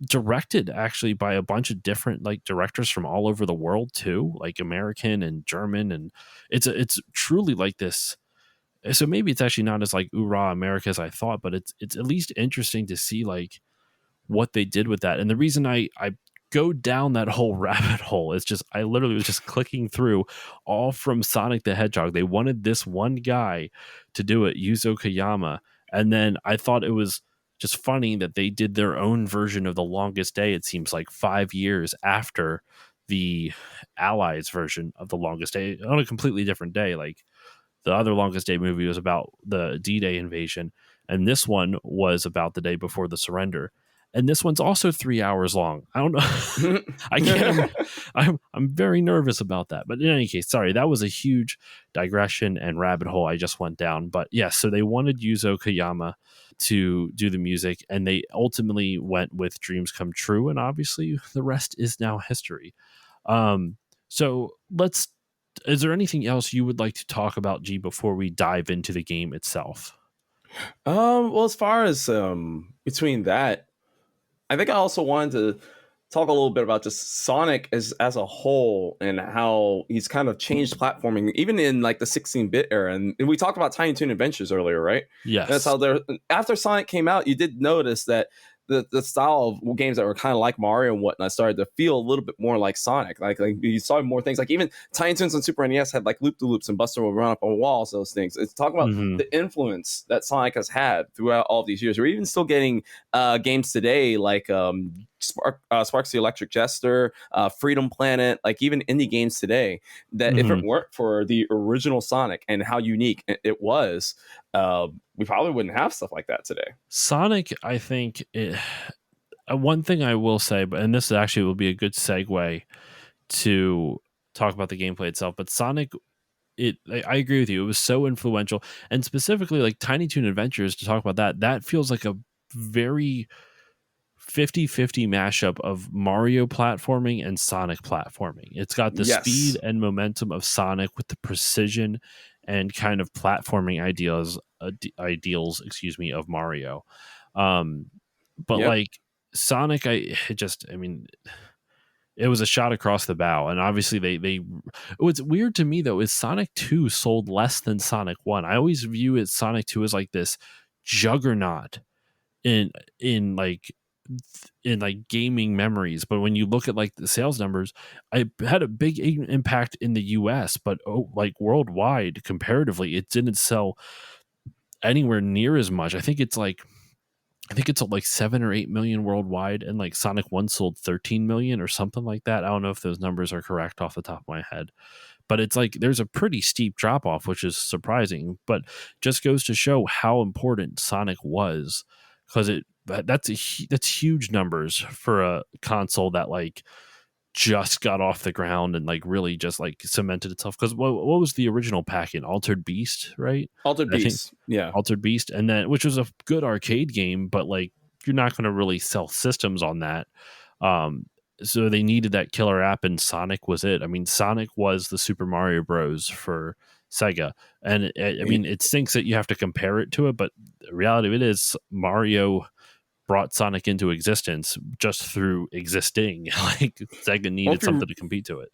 directed actually by a bunch of different like directors from all over the world too, like American and German, and it's truly like this. So maybe it's actually not as like oorah America as I thought, but it's at least interesting to see like what they did with that. And the reason I go down that whole rabbit hole is just I literally was just clicking through all from Sonic the Hedgehog. They wanted this one guy to do it, Yuzo Koyama, and then I thought it was just funny that they did their own version of The Longest Day. It seems like 5 years after the Allies version of The Longest Day on a completely different day. Like the other Longest Day movie was about the D-Day invasion, and this one was about the day before the surrender. And this one's also 3 hours long. I don't know. I can't. I'm very nervous about that. But in any case, sorry, that was a huge digression and rabbit hole I just went down. But yes, so they wanted Yuzo Koyama to do the music, and they ultimately went with Dreams Come True, and obviously the rest is now history. So let's. Is there anything else you would like to talk about, G, before we dive into the game itself? Well, as far as between that, I think I also wanted to talk a little bit about just Sonic as a whole and how he's kind of changed platforming, even in like the 16-bit era. And we talked about Tiny Toon Adventures earlier, right? Yes. That's how there. After Sonic came out, you did notice that the style of games that were kind of like Mario and whatnot started to feel a little bit more like Sonic. Like you saw more things. Like even Tiny Toons on Super NES had like loop de loops and Buster would run up on walls. Those things. It's talking about the influence that Sonic has had throughout all these years. We're even still getting games today like Sparks the Electric Jester, Freedom Planet, like even indie games today that if it weren't for the original Sonic and how unique it was, we probably wouldn't have stuff like that today. Sonic, I think, one thing I will say, and this actually will be a good segue to talk about the gameplay itself, but Sonic, I agree with you. It was so influential, and specifically like Tiny Toon Adventures, to talk about that feels like a very 50-50 mashup of Mario platforming and Sonic platforming. It's got the speed and momentum of Sonic with the precision and kind of platforming ideals, of Mario. But like Sonic, it was a shot across the bow, and obviously they what's weird to me though is Sonic 2 sold less than Sonic 1. I always view it Sonic 2 as like this juggernaut in gaming memories, but when you look at like the sales numbers, I had a big impact in the US, but like worldwide comparatively it didn't sell anywhere near as much. I think it's like 7 or 8 million worldwide, and like Sonic 1 sold 13 million or something like that. I don't know if those numbers are correct off the top of my head, but it's like there's a pretty steep drop off, which is surprising, but just goes to show how important Sonic was, because that's huge numbers for a console that like just got off the ground and like really just like cemented itself. Because what was the original pack in Altered Beast, right? Altered Beast, yeah. Altered Beast, and then which was a good arcade game, but like you're not going to really sell systems on that. So they needed that killer app, and Sonic was it. I mean, Sonic was the Super Mario Bros. For Sega, and it stinks that you have to compare it to it, but the reality of it is Mario brought Sonic into existence just through existing. Like Sega needed something to compete to it.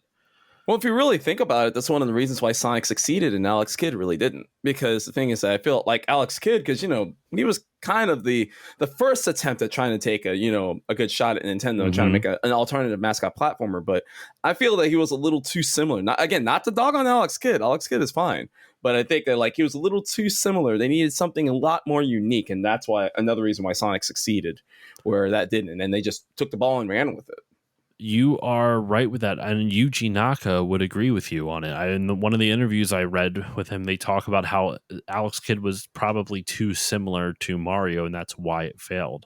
Well, if you really think about it, that's one of the reasons why Sonic succeeded and Alex Kidd really didn't. Because the thing is that I feel like Alex Kidd, because, he was kind of the first attempt at trying to take a good shot at Nintendo and trying to make an alternative mascot platformer. But I feel that he was a little too similar. Not to dog on Alex Kidd. Alex Kidd is fine. But I think that like he was a little too similar. They needed something a lot more unique. And that's why another reason why Sonic succeeded where that didn't. And then they just took the ball and ran with it. You are right with that, and Yuji Naka would agree with you on it. In one of the interviews I read with him, they talk about how Alex Kidd was probably too similar to Mario, and that's why it failed.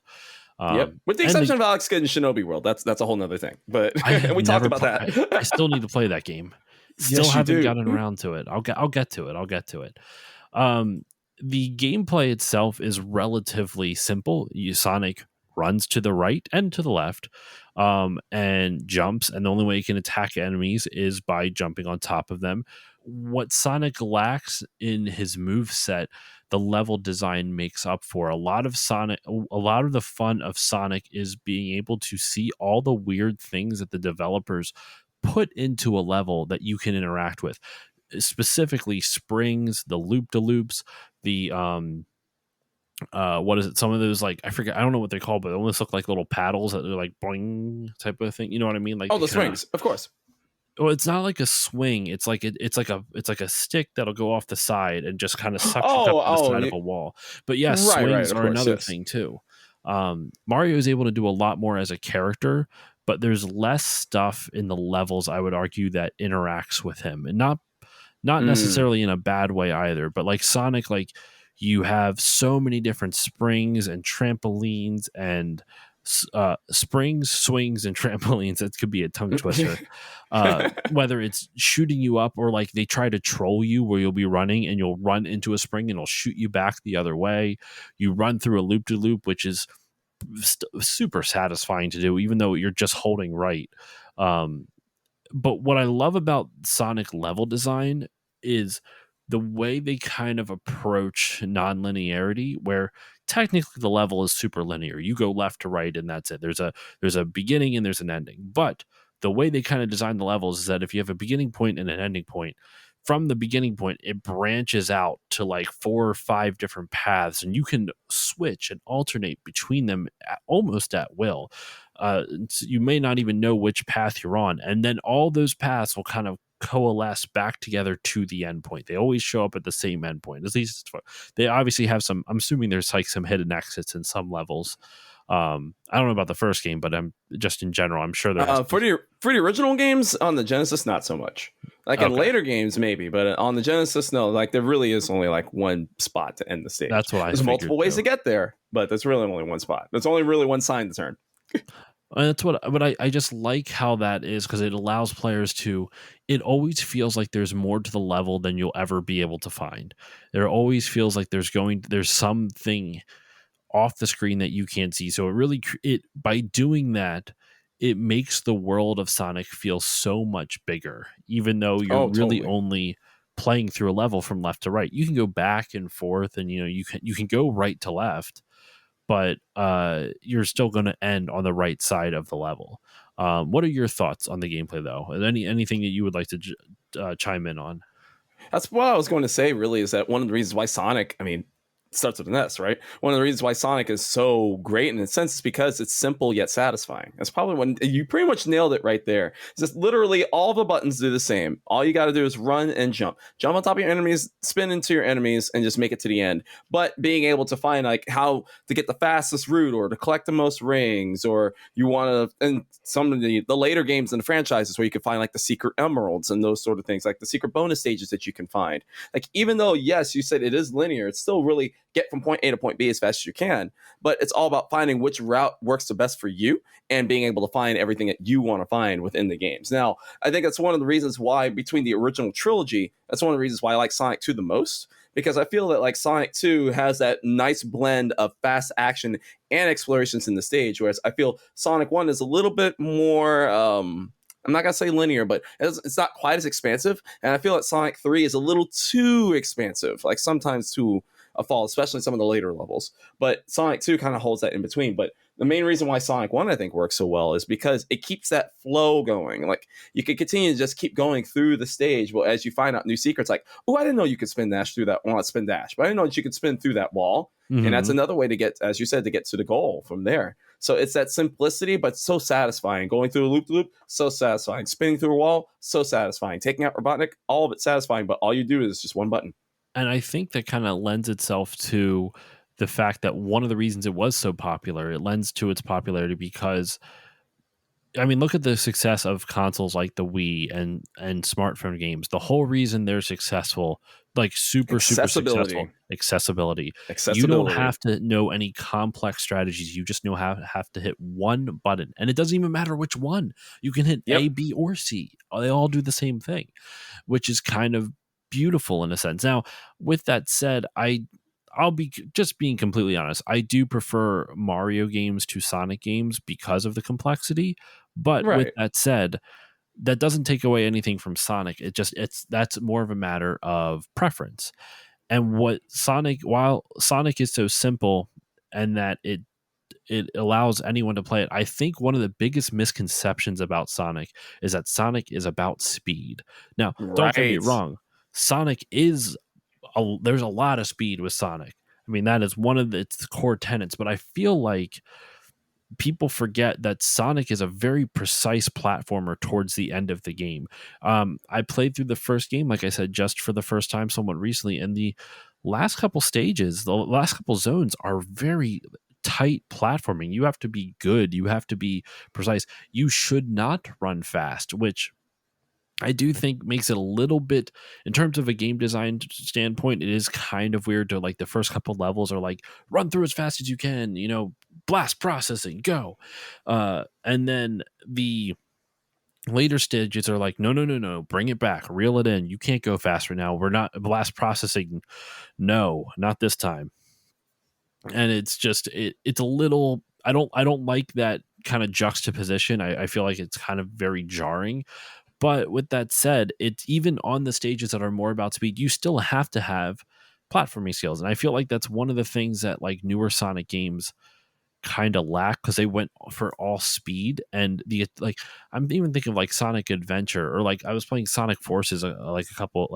With the exception of Alex Kidd in Shinobi World, that's a whole nother thing. But we talked about that. I still need to play that game. Still haven't gotten around to it. I'll get to it. The gameplay itself is relatively simple. Sonic runs to the right and to the left, and jumps. And the only way you can attack enemies is by jumping on top of them. What Sonic lacks in his move set, the level design makes up for. A lot of the fun of Sonic is being able to see all the weird things that the developers put into a level that you can interact with, specifically springs, the loop de loops, the what is it, some of those, like, I forget, I don't know what they're called, but they almost look like little paddles that are like boing type of thing, you know what I mean, like Oh, they the kind of, swings, of course. well, it's not like a swing, it's like it's like a stick that'll go off the side and just kind of suctions up Oh, to the side y of a wall. But yes, right, swings of are course, another yes. thing too. Mario is able to do a lot more as a character, but there's less stuff in the levels, I would argue, that interacts with him, and not Mm. necessarily in a bad way either, but like Sonic, like, you have so many different springs and trampolines and springs, swings, and trampolines. That could be a tongue twister. Whether it's shooting you up, or like they try to troll you where you'll be running and you'll run into a spring and it'll shoot you back the other way. You run through a loop de loop, which is super satisfying to do, even though you're just holding right. Um, but what I love about Sonic level design is the way they kind of approach non-linearity, where technically the level is super linear. You go left to right and that's it. There's a beginning and there's an ending. But the way they kind of design the levels is that if you have a beginning point and an ending point, from the beginning point it branches out to like 4 or 5 different paths, and you can switch and alternate between them almost at will. You may not even know which path you're on, and then all those paths will kind of coalesce back together to the endpoint. They always show up at the same endpoint. At least they obviously have some. I'm assuming there's like some hidden exits in some levels. I don't know about the first game, but I'm just in general, I'm sure there has to be. For the original games on the Genesis, not so much. Like in Okay, later games, maybe, but on the Genesis, no. Like there really is only like one spot to end the stage. that's what I There's figured multiple ways too. to get there, but there's really only one spot. There's only really one sign to turn. And that's what, but I just like how that is, because it allows players to, it always feels like there's more to the level than you'll ever be able to find. There always feels like there's something off the screen that you can't see. So it really, it, by doing that, it makes the world of Sonic feel so much bigger, even though you're Oh, really totally. only playing through a level from left to right. You can go back and forth, and you can go right to left, but you're still going to end on the right side of the level. What are your thoughts on the gameplay, though? Anything that you would like to chime in on? That's what I was going to say, really, is that one of the reasons why Sonic, I mean, starts with an S, right? One of the reasons why Sonic is so great in a sense is because it's simple yet satisfying. That's probably when you pretty much nailed it right there. It's just literally all the buttons do the same. All you got to do is run and jump. Jump on top of your enemies, spin into your enemies, and just make it to the end. But being able to find like how to get the fastest route or to collect the most rings, or you want to, and some of the later games in the franchises where you can find like the secret emeralds and those sort of things, like the secret bonus stages that you can find. Like, even though, yes, you said it is linear, it's still really get from point A to point B as fast as you can. But it's all about finding which route works the best for you and being able to find everything that you want to find within the games. Now, I think that's one of the reasons why, between the original trilogy, that's one of the reasons why I like Sonic 2 the most, because I feel that like Sonic 2 has that nice blend of fast action and explorations in the stage, whereas I feel Sonic 1 is a little bit more I'm not gonna say linear, but it's not quite as expansive. And I feel that Sonic 3 is a little too expansive, like sometimes too a fault, especially in some of the later levels. But Sonic 2 kind of holds that in between. But the main reason why Sonic 1, I think, works so well is because it keeps that flow going. Like, you can continue to just keep going through the stage. Well, as you find out new secrets, like, oh, I didn't know you could spin dash through that. Well, not spin dash, but I didn't know that you could spin through that wall. And that's Mm-hmm. another way to get, as you said, to get to the goal from there. So it's that simplicity, but so satisfying. Going through a loop to loop, so satisfying. Spinning through a wall, so satisfying. Taking out Robotnik, all of it satisfying, but all you do is just one button. And I think that kind of lends itself to the fact that one of the reasons it was so popular, it lends to its popularity because, I mean, look at the success of consoles like the Wii and smartphone games. The whole reason they're successful, like super successful, Accessibility. accessibility. You don't Accessibility. have to know any complex strategies. You just know how have to hit one button, and it doesn't even matter which one. You can hit A, Yep. B, or C. They all do the same thing, which is kind of beautiful in a sense. Now, with that said, I I'll be just being completely honest. I do prefer Mario games to Sonic games because of the complexity. But with Right. that said, that doesn't take away anything from Sonic. That's more of a matter of preference. And what Sonic, while Sonic is so simple and that it allows anyone to play it, I think one of the biggest misconceptions about Sonic is that Sonic is about speed. Now, don't get me Right. wrong. Sonic is there's a lot of speed with Sonic. I mean, that is one of its core tenets, but I feel like people forget that Sonic is a very precise platformer towards the end of the game. I played through the first game, like I said, just for the first time somewhat recently, and the last couple stages, the last couple zones are very tight platforming. You have to be good, you have to be precise. You should not run fast, which I do think makes it a little bit, in terms of a game design standpoint, it is kind of weird to like the first couple levels are like run through as fast as you can, blast processing, go. And then the later stages are like, no, no, no, no, bring it back, reel it in. You can't go faster now. We're not blast processing. No, not this time. And it's just, it's a little, I don't like that kind of juxtaposition. I feel like it's kind of very jarring, but with that said, it's even on the stages that are more about speed, you still have to have platforming skills. And I feel like that's one of the things that like newer Sonic games kind of lack because they went for all speed and the like. I'm even thinking of like Sonic Adventure or like I was playing Sonic Forces like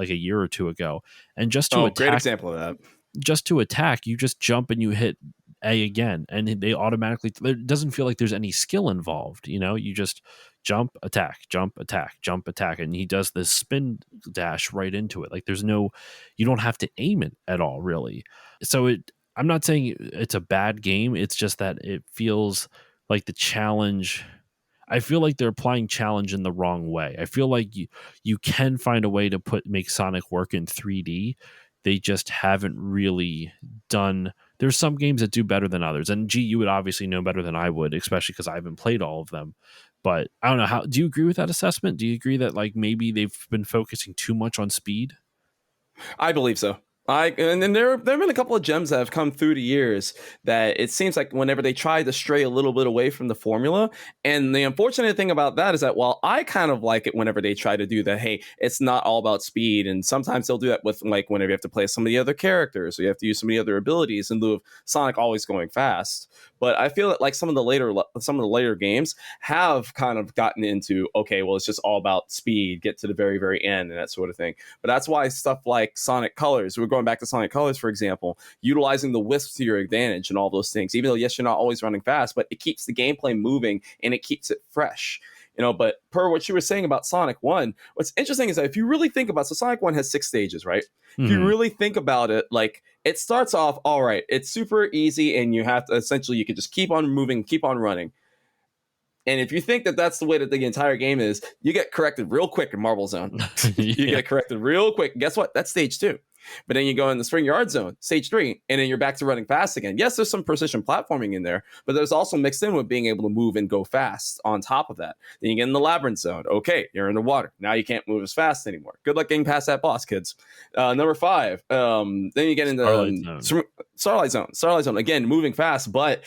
a year or two ago, and Oh, great example of that. just to attack, you just jump and you hit A again, and they automatically. It doesn't feel like there's any skill involved. You just jump, attack, jump, attack, jump, attack, and he does this spin dash right into it. Like there's no, you don't have to aim it at all, really. So it. I'm not saying it's a bad game. It's just that it feels like the challenge. I feel like they're applying challenge in the wrong way. I feel like you can find a way to make Sonic work in 3D. They just haven't really done. There's some games that do better than others, and G, you would obviously know better than I would, especially because I haven't played all of them. But I don't know how. Do you agree with that assessment? Do you agree that like maybe they've been focusing too much on speed? I believe so. And then there have been a couple of gems that have come through the years that it seems like whenever they try to stray a little bit away from the formula. And the unfortunate thing about that is that while I kind of like it whenever they try to do that, hey, it's not all about speed. And sometimes they'll do that with like whenever you have to play some of the other characters or you have to use some of the other abilities in lieu of Sonic always going fast. But I feel that like some of the later games have kind of gotten into, okay, well, it's just all about speed, get to the very, very end and that sort of thing. But that's why stuff like Sonic Colors, we're going back to Sonic Colors, for example, utilizing the wisps to your advantage and all those things, even though, yes, you're not always running fast, but it keeps the gameplay moving and it keeps it fresh. But per what you were saying about Sonic 1, what's interesting is that if you really think about, so Sonic 1 has 6 stages, right? If you really think about it, like it starts off, all right, it's super easy and you have to, essentially, you can just keep on moving, keep on running. And if you think that that's the way that the entire game is, you get corrected real quick in Marble Zone. You get corrected real quick. Guess what? That's stage 2. But then you go in the Spring Yard Zone, stage 3, and then you're back to running fast again. Yes, there's some precision platforming in there, but there's also mixed in with being able to move and go fast on top of that. Then you get in the Labyrinth Zone. Okay, you're in the water. Now you can't move as fast anymore. Good luck getting past that boss, kids. Number 5. Then you get into Starlight Zone. Starlight Zone. Again, moving fast, but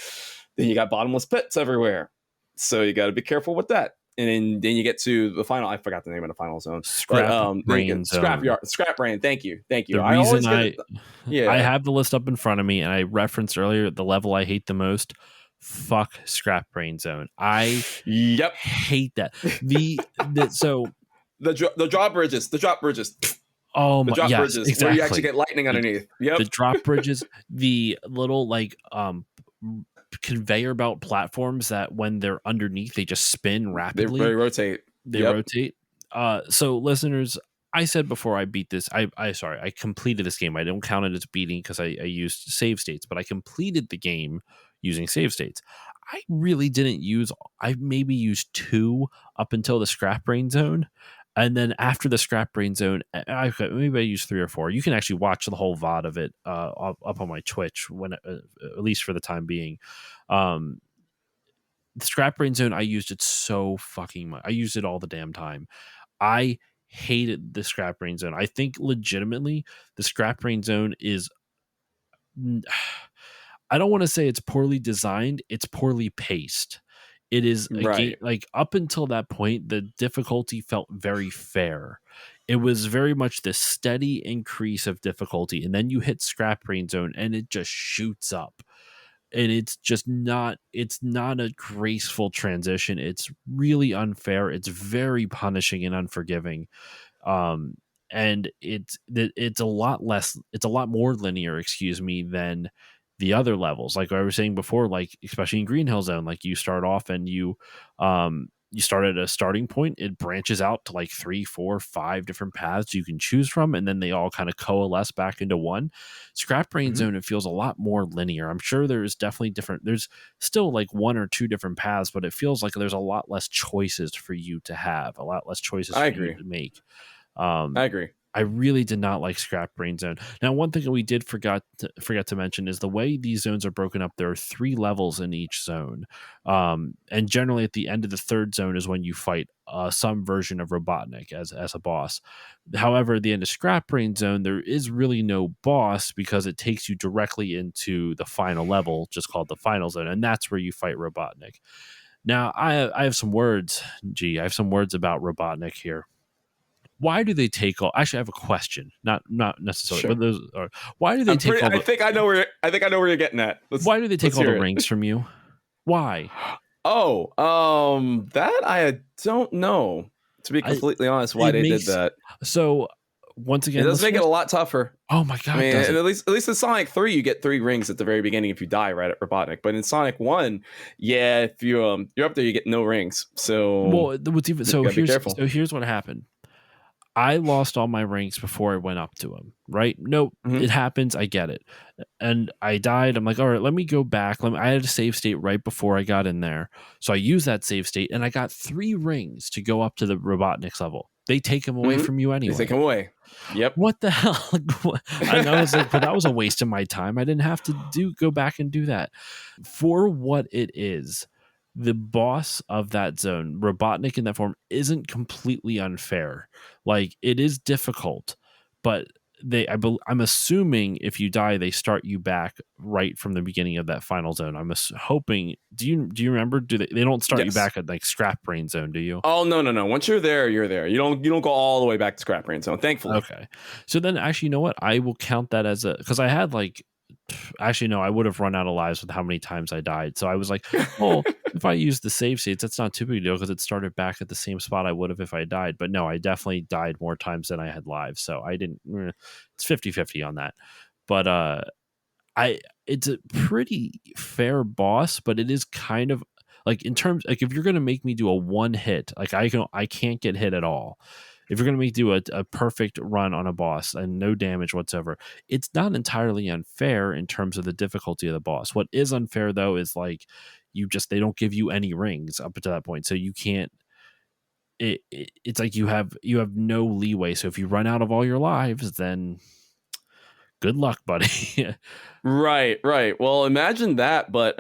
then you got bottomless pits everywhere. So you got to be careful with that. And then you get to the final. I forgot the name of the final zone. Scrap Brain Zone. Scrap Brain. Thank you. The I reason always get it. Yeah. I have the list up in front of me, and I referenced earlier the level I hate the most. Fuck Scrap Brain Zone. I hate that. So the drop bridges. The drop bridges. Oh my, yes, bridges exactly. where you actually get lightning underneath. Yep. The drop bridges. The little like conveyor belt platforms that when they're underneath they just spin rapidly. They rotate. They rotate. So listeners, I said before I beat this, I completed this game. I don't count it as beating because I used save states, but I completed the game using save states. I really didn't use, I maybe used 2 up until the Scrap Brain Zone. And then after the Scrap Brain Zone, maybe I used 3 or 4. You can actually watch the whole VOD of it up on my Twitch, at least for the time being. The Scrap Brain Zone, I used it so fucking much. I used it all the damn time. I hated the Scrap Brain Zone. I think legitimately the Scrap Brain Zone is I don't want to say it's poorly designed, it's poorly paced. It is a game Right. like up until that point, the difficulty felt very fair. It was very much this steady increase of difficulty, and then you hit scrap brain zone and it just shoots up. And it's not a graceful transition. It's really unfair. It's very punishing and unforgiving. um and it's a lot more linear, excuse me, than the other levels. Like I was saying before, like especially in Green Hill Zone, like you start off and you start at a starting point. It branches out to like 3, 4, 5 different paths you can choose from, and then they all kind of coalesce back into one. Scrap Brain Mhm. Zone, it feels a lot more linear. I'm sure there's definitely different, there's still like 1 or 2 different paths, but it feels like there's a lot less choices for you to have, a lot less choices I for you agree. to make. I um, agree. I really did not like Scrap Brain Zone. Now, one thing that we did forget to mention is the way these zones are broken up. There are 3 levels in each zone, and generally at the end of the third zone is when you fight some version of Robotnik as a boss. However, at the end of Scrap Brain Zone, there is really no boss because it takes you directly into the final level, just called the Final Zone, and that's where you fight Robotnik. Now, I have some words. I have some words about Robotnik here. Why do they take all? Actually, I have a question. Not necessarily, but Sure. those are. Why do they I'm take pretty. all the? I think I know where you're getting at. Why do they take Let's all the hear it. rings from you? Why? Oh, that I don't know. To be I completely honest, why it they did makes that. so. Once It again, does make it listeners. a lot tougher. Oh my I god, mean, does it? at least in Sonic 3, you get 3 rings at the very beginning if you die right at Robotnik. But in Sonic 1, yeah, if you're up there, you get no rings. So Well, what's even you so gotta be here's careful. so here's what happened. I lost all my ranks before I went up to him, right? No, Hmm. it happens. I get it. And I died. I'm like, all right, let me go back. I had a save state right before I got in there. So I used that save state and I got 3 rings to go up to the Robotnik's level. They take them away Hmm. from you They take anyway. him away. Yep. What the hell? And I was like, but that was a waste of my time. I didn't have to go back and do that. For what it is, the boss of that zone, Robotnik in that form, isn't completely unfair. Like it is difficult, but I'm assuming if you die, they start you back right from the beginning of that final zone. Hoping. Do you remember? They don't start you Yes. back at like Scrap Brain Zone? Do you? Oh, no, no, no. Once you're there, you're there. You don't go all the way back to Scrap Brain Zone, thankfully. Okay. So then actually, you know what? I will count that as a, because I had like, actually, no, I would have run out of lives with how many times I died. So I was like, well, if I use the save states, that's not too big a deal because it started back at the same spot I would have if I died. But no, I definitely died more times than I had lives. So I didn't, it's 50-50 on that. But I it's a pretty fair boss, but it is kind of like in terms like if you're gonna make me do a one hit, like I can't get hit at all. If you're gonna make me do a perfect run on a boss and no damage whatsoever, it's not entirely unfair in terms of the difficulty of the boss. What is unfair though is like they don't give you any rings up to that point, so you can't. It's like you have no leeway. So if you run out of all your lives, then good luck, buddy. Right, right. Well, imagine that, but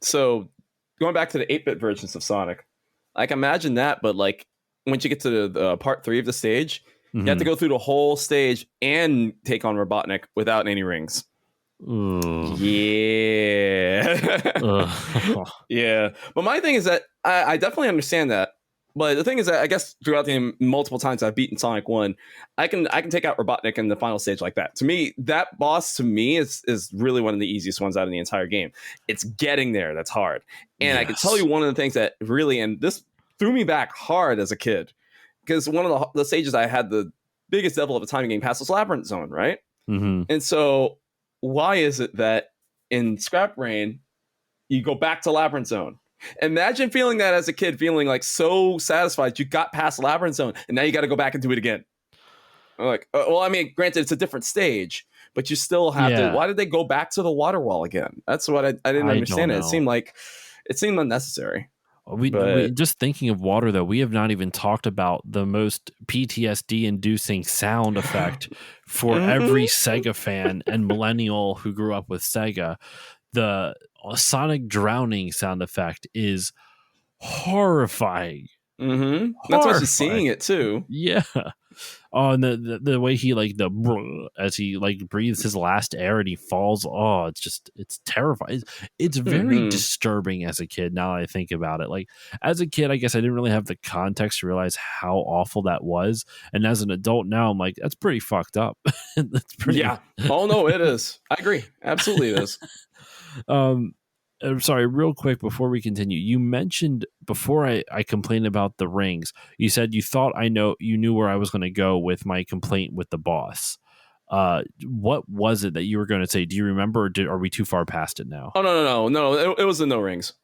so going back to the 8-bit versions of Sonic, like imagine that, but like once you get to the part 3 of the stage, you have to Mhm. go through the whole stage and take on Robotnik without any rings. Ugh. Yeah. Ugh. Yeah. But my thing is that I definitely understand that. But the thing is that I guess throughout the game, multiple times I've beaten Sonic 1, I can take out Robotnik in the final stage like that. To me, that boss to me is really one of the easiest ones out of the entire game. It's getting there that's hard. And I can tell you Yes. one of the things that really, and this threw me back hard as a kid, because one of the stages I had the biggest devil of a time in game past was Labyrinth Zone, right? Mhm. And so why is it that in Scrap Brain you go back to Labyrinth Zone? Imagine feeling that as a kid, feeling like so satisfied you got past Labyrinth Zone, and now you got to go back and do it again. I'm like, well, I mean, granted, it's a different stage, but you still have to. Yeah. Why did they go back to the water wall again? That's what I didn't I don't understand. know. It seemed unnecessary. We But just thinking of water though, we have not even talked about the most PTSD inducing sound effect for every Mhm. Sega fan and millennial who grew up with Sega. The Sonic drowning sound effect is horrifying. Mhm. Not so much as Horrifying. seeing it too. Yeah. Oh, and the way he like as he like breathes his last air and he falls. Oh, it's terrifying. It's very Hmm. disturbing as a kid. Now that I think about it, like as a kid, I guess I didn't really have the context to realize how awful that was. And as an adult now, I'm like, that's pretty fucked up. That's pretty. Yeah. Oh no, it is. I agree. Absolutely, it is. um, I'm sorry, real quick before we continue, you mentioned before I complained about the rings, you said you thought you knew where I was going to go with my complaint with the boss. What was it that you were going to say? Do you remember, or are we too far past it now? Oh no. It was the no rings.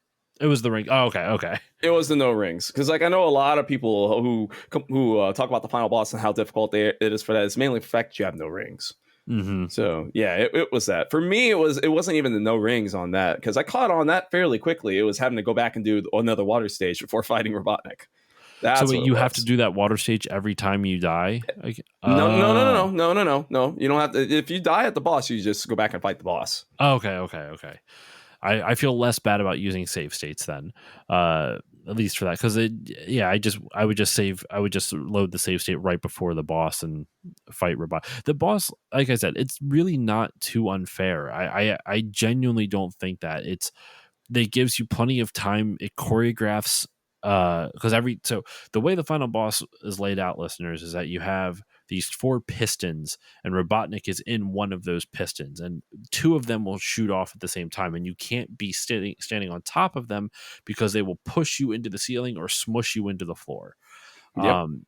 It was the ring. Oh, okay. It was the no rings because like I know a lot of people who talk about the final boss and how difficult it is for that. It's mainly the fact you have no rings. Mm-hmm. So yeah, it was that. For me, it wasn't even the no rings on that because I caught on that fairly quickly. It was having to go back and do another water stage before fighting Robotnik. So That's wait, what it you have to was. do that water stage every time you die? Like, No. You don't have to. If you die at the boss, you just go back and fight the boss. Okay. I feel less bad about using save states then, at least for that, because I would just load the save state right before the boss and fight robot. The boss, like I said, it's really not too unfair. I genuinely don't think that that gives you plenty of time. It choreographs because the way the final boss is laid out, listeners, is that you have these four pistons and Robotnik is in one of those pistons and two of them will shoot off at the same time and you can't be standing on top of them because they will push you into the ceiling or smush you into the floor. Yep. um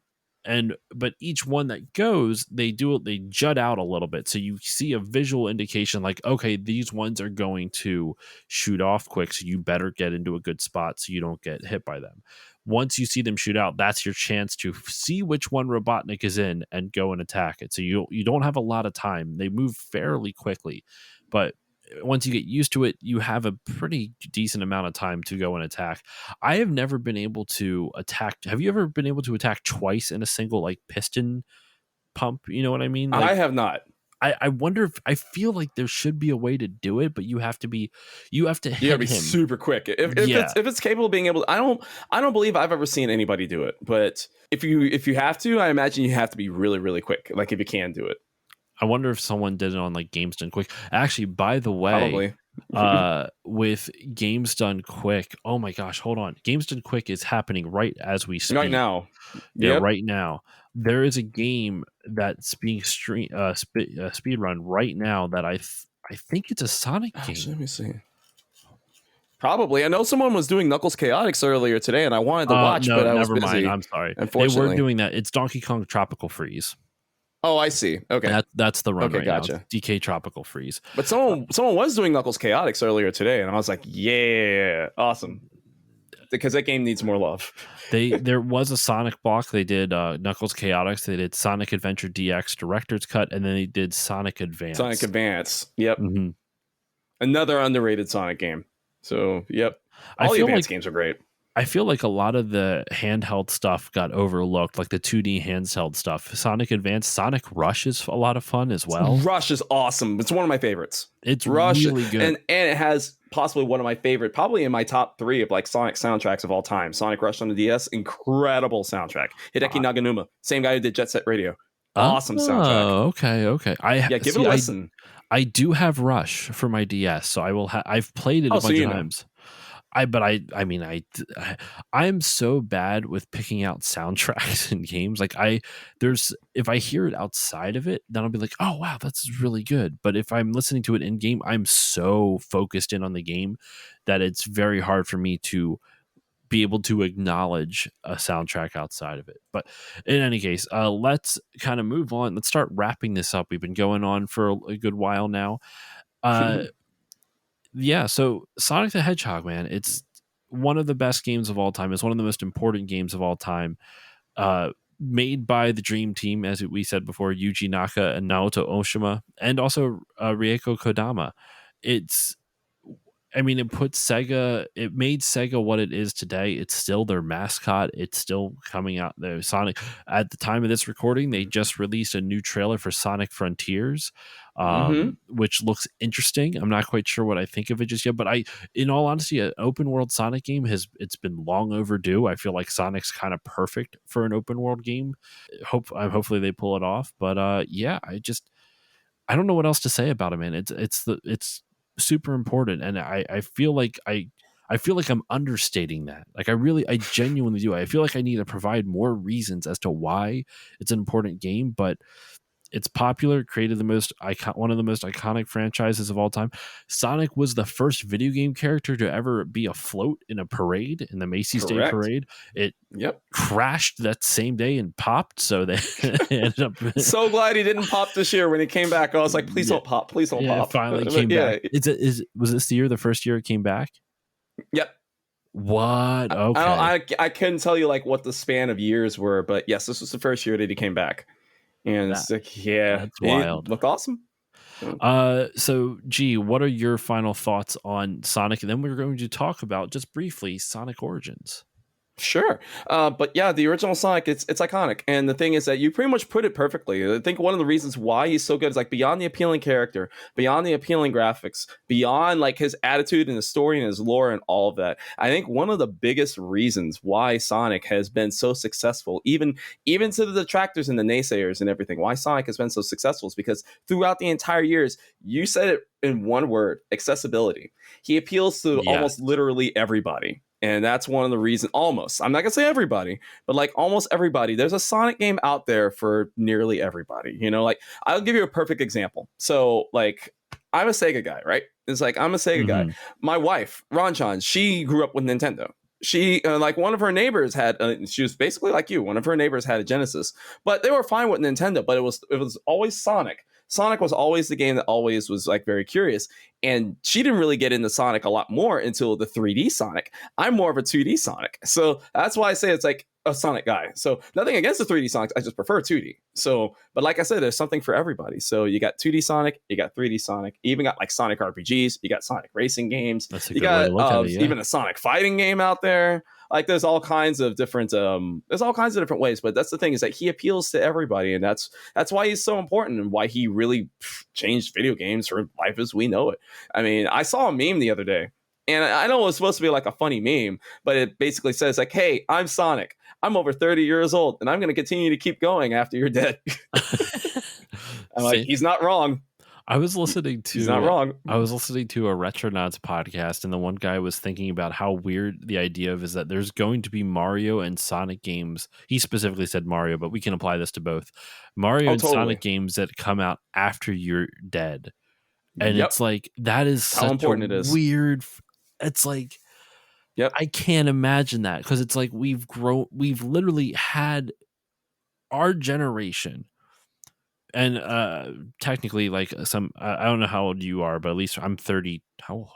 but each one that goes, they jut out a little bit, so you see a visual indication like, okay, these ones are going to shoot off quick, so you better get into a good spot so you don't get hit by them. Once you see them shoot out, that's your chance to see which one Robotnik is in and go and attack it. So you don't have a lot of time. They move fairly quickly, but once you get used to it, you have a pretty decent amount of time to go and attack. I have never been able to attack. Have you ever been able to attack twice in a single like piston pump? You know what I mean? I Like have not. I wonder if I feel like there should be a way to do it, but you have to You gotta hit be him. super quick. Yeah. If it's capable of being able to, I don't believe I've ever seen anybody do it. But if you have to, I imagine you have to be really really quick. Like if you can do it, I wonder if someone did it on like Games Done Quick. Actually, by the way, probably. with Games Done Quick, oh my gosh, hold on. Games Done Quick is happening right as we Right speak. now. Yeah, Yep. right now. There is a game that's being speed run right now that I think it's a Sonic Actually, game. let me see. Probably. I know someone was doing Knuckles Chaotix earlier today, and I wanted to watch, No, but I was never mind. busy. I'm sorry. They were Unfortunately. doing that. It's Donkey Kong Tropical Freeze. Oh, I see. Okay. That's the run Okay, right now. It's gotcha. DK Tropical Freeze. But someone was doing Knuckles Chaotix earlier today, and I was like, yeah, awesome. Because that game needs more love. There was a Sonic block. They did Knuckles Chaotix. They did Sonic Adventure DX Director's Cut, and then they did Sonic Advance. Sonic Advance. Yep. Mm-hmm. Another underrated Sonic game. So, yep. All the Advance games are great. I feel like a lot of the handheld stuff got overlooked, like the 2D handheld stuff. Sonic Advance, Sonic Rush is a lot of fun as well. Rush is awesome. It's one of my favorites. It's Rush, really good. And it has possibly one of my favorite, probably in my top 3 of like Sonic soundtracks of all time. Sonic Rush on the DS, incredible soundtrack. Hideki Naganuma, same guy who did Jet Set Radio. Awesome soundtrack. Okay. Give it a listen. I do have Rush for my DS, so I will. I've played it a bunch of times. I'm so bad with picking out soundtracks in games. Like if I hear it outside of it, then I'll be like, oh wow, that's really good. But if I'm listening to it in game, I'm so focused in on the game that it's very hard for me to be able to acknowledge a soundtrack outside of it. But in any case, let's kind of move on. Let's start wrapping this up. We've been going on for a good while now. Yeah, so Sonic the Hedgehog, man, it's one of the best games of all time. It's one of the most important games of all time. Made by the Dream Team, as we said before, Yuji Naka and Naoto Oshima, and also Rieko Kodama. It's I mean, it made Sega what it is today. It's still their mascot. It's still coming out there. Sonic, at the time of this recording, they just released a new trailer for Sonic Frontiers, Mm-hmm. which looks interesting. I'm not quite sure what I think of it just yet, but in all honesty, an open world Sonic game it's been long overdue. I feel like Sonic's kind of perfect for an open world game. Hopefully they pull it off. But yeah, I don't know what else to say about it, man. It's super important, and I feel like I feel like I'm understating that. Like I genuinely do. I feel like I need to provide more reasons as to why it's an important game, but it's popular, created one of the most iconic franchises of all time. Sonic was the first video game character to ever be afloat in a parade, in the Macy's Day Correct. Parade. It Yep. crashed that same day and popped, so they ended up. So glad he didn't pop this year when he came back. I was like, please don't pop, please don't pop. It finally But came yeah, back. Was this the year, the first year it came back? yep. What? I couldn't tell you like what the span of years were, but yes, this was the first year that he came back, and it's like, yeah, That's it wild. looked awesome. So G, what are your final thoughts on Sonic? And then we're going to talk about just briefly Sonic Origins. Sure. But yeah, the original Sonic, it's iconic. And the thing is that you pretty much put it perfectly. I think one of the reasons why he's so good is like beyond the appealing character, beyond the appealing graphics, beyond like his attitude and his story and his lore and all of that. I think one of the biggest reasons why Sonic has been so successful, even to the detractors and the naysayers and everything, why Sonic has been so successful is because throughout the entire years, you said it in one word, accessibility. He appeals to almost literally everybody. And that's one of the reasons, almost, I'm not going to say everybody, but like almost everybody, there's a Sonic game out there for nearly everybody. You know, like I'll give you a perfect example. So like I'm a Sega guy, right? It's like I'm a Sega guy. My wife, Ranchan, she grew up with Nintendo. She like one of her neighbors had she was basically like you. One of her neighbors had a Genesis, but they were fine with Nintendo. But it was always Sonic. Sonic was always the game that always was like very curious. And she didn't really get into Sonic a lot more until the 3D Sonic. I'm more of a 2D Sonic. So that's why I say it's like a Sonic guy. So nothing against the 3D Sonic. I just prefer 2D. So, but like I said, there's something for everybody. So you got 2D Sonic, you got 3D Sonic, you even got like Sonic RPGs, you got Sonic racing games, you got even a Sonic fighting game out there. Like there's all kinds of different ways, but that's the thing is that he appeals to everybody, and that's why he's so important and why he really changed video games for life as we know it. I mean, I saw a meme the other day, and I know it was supposed to be like a funny meme, but it basically says like, "Hey, I'm Sonic. I'm over 30 years old, and I'm going to continue to keep going after you're dead." I'm like, he's not wrong. I was listening to He's not wrong. I was listening to a Retronauts podcast, and the one guy was thinking about how weird the idea of is that there's going to be Mario and Sonic games. He specifically said Mario, but we can apply this to both Mario and Sonic games that come out after you're dead. And it's like that is such how important it is. Weird. It's like, I can't imagine that because it's like we've literally had our generation. And technically, like I don't know how old you are, but at least I'm 30. How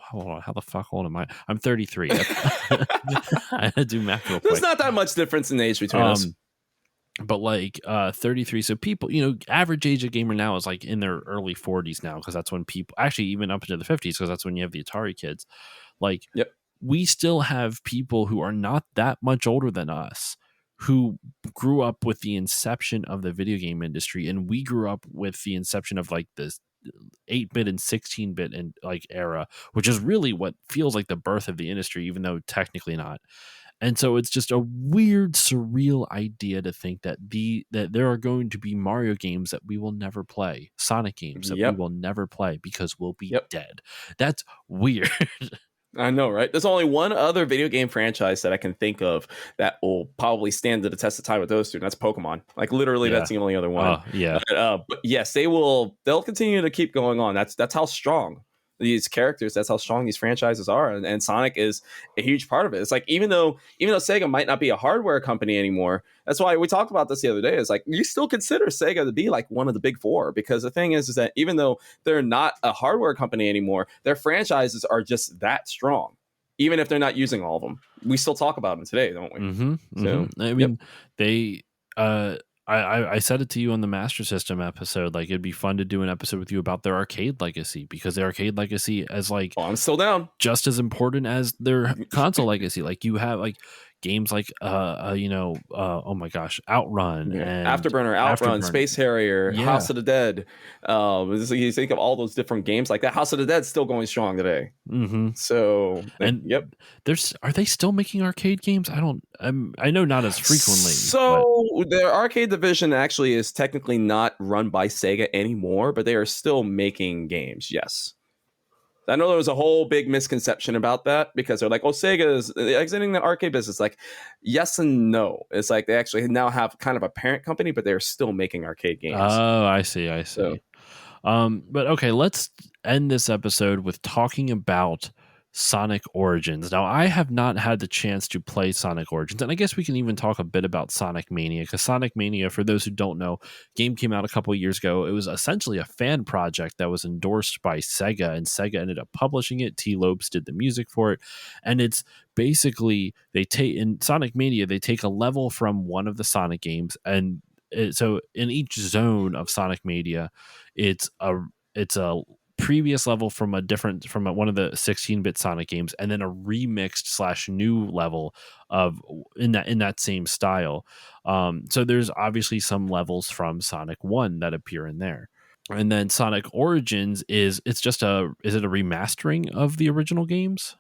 the fuck old am I? I'm 33. I had to do math real quick. There's not that much difference in age between us. But like 33, so people, average age of gamer now is like in their early 40s now, because that's when people actually even up into the 50s, because that's when you have the Atari kids. Like, we still have people who are not that much older than us who grew up with the inception of the video game industry, and we grew up with the inception of like this 8-bit and 16-bit and like era, which is really what feels like the birth of the industry, even though technically not. And so it's just a weird, surreal idea to think that that there are going to be Mario games that we will never play, Sonic games that we will never play because we'll be dead. That's weird. I know, right? There's only one other video game franchise that I can think of that will probably stand to the test of time with those two, and that's Pokemon. Like literally, that's the only other one. But yes, they'll continue to keep going on. That's how strong these characters, that's how strong these franchises are, and Sonic is a huge part of it. It's like even though Sega might not be a hardware company anymore, that's why we talked about this the other day. It's like you still consider Sega to be like one of the big four, because the thing is that even though they're not a hardware company anymore, their franchises are just that strong. Even if they're not using all of them, we still talk about them today, don't we? So I mean, they I said it to you on the Master System episode. Like, it'd be fun to do an episode with you about their arcade legacy, because their arcade legacy is like Oh, I'm still down. just as important as their console legacy. Like, you have like games like oh my gosh, Outrun Yeah. and Afterburner, Outrun, Afterburner. Space Harrier, Yeah. House of the Dead. You think of all those different games like that. House of the Dead's still going strong today. Mm-hmm. So, And yep. are they still making arcade games? I know not as frequently, but So their arcade division actually is technically not run by Sega anymore, but they are still making games. Yes. I know there was a whole big misconception about that because they're like, oh, Sega is exiting the arcade business. Like, yes and no. It's like they actually now have kind of a parent company, but they're still making arcade games. oh, I see. So, But okay, let's end this episode with talking about Sonic Origins. Now, I have not had the chance to play Sonic Origins, and I guess we can even talk a bit about Sonic Mania, because Sonic Mania, for those who don't know, game came out a couple of years ago. It was essentially a fan project that was endorsed by Sega, and Sega ended up publishing it. T. Lopes did the music for it, and it's basically in Sonic Mania, they take a level from one of the Sonic games, and so in each zone of Sonic Mania, it's a previous level from one of the 16-bit Sonic games, and then a remixed slash new level of in that same style. So there's obviously some levels from Sonic 1 that appear in there. And then Sonic Origins is it a remastering of the original games?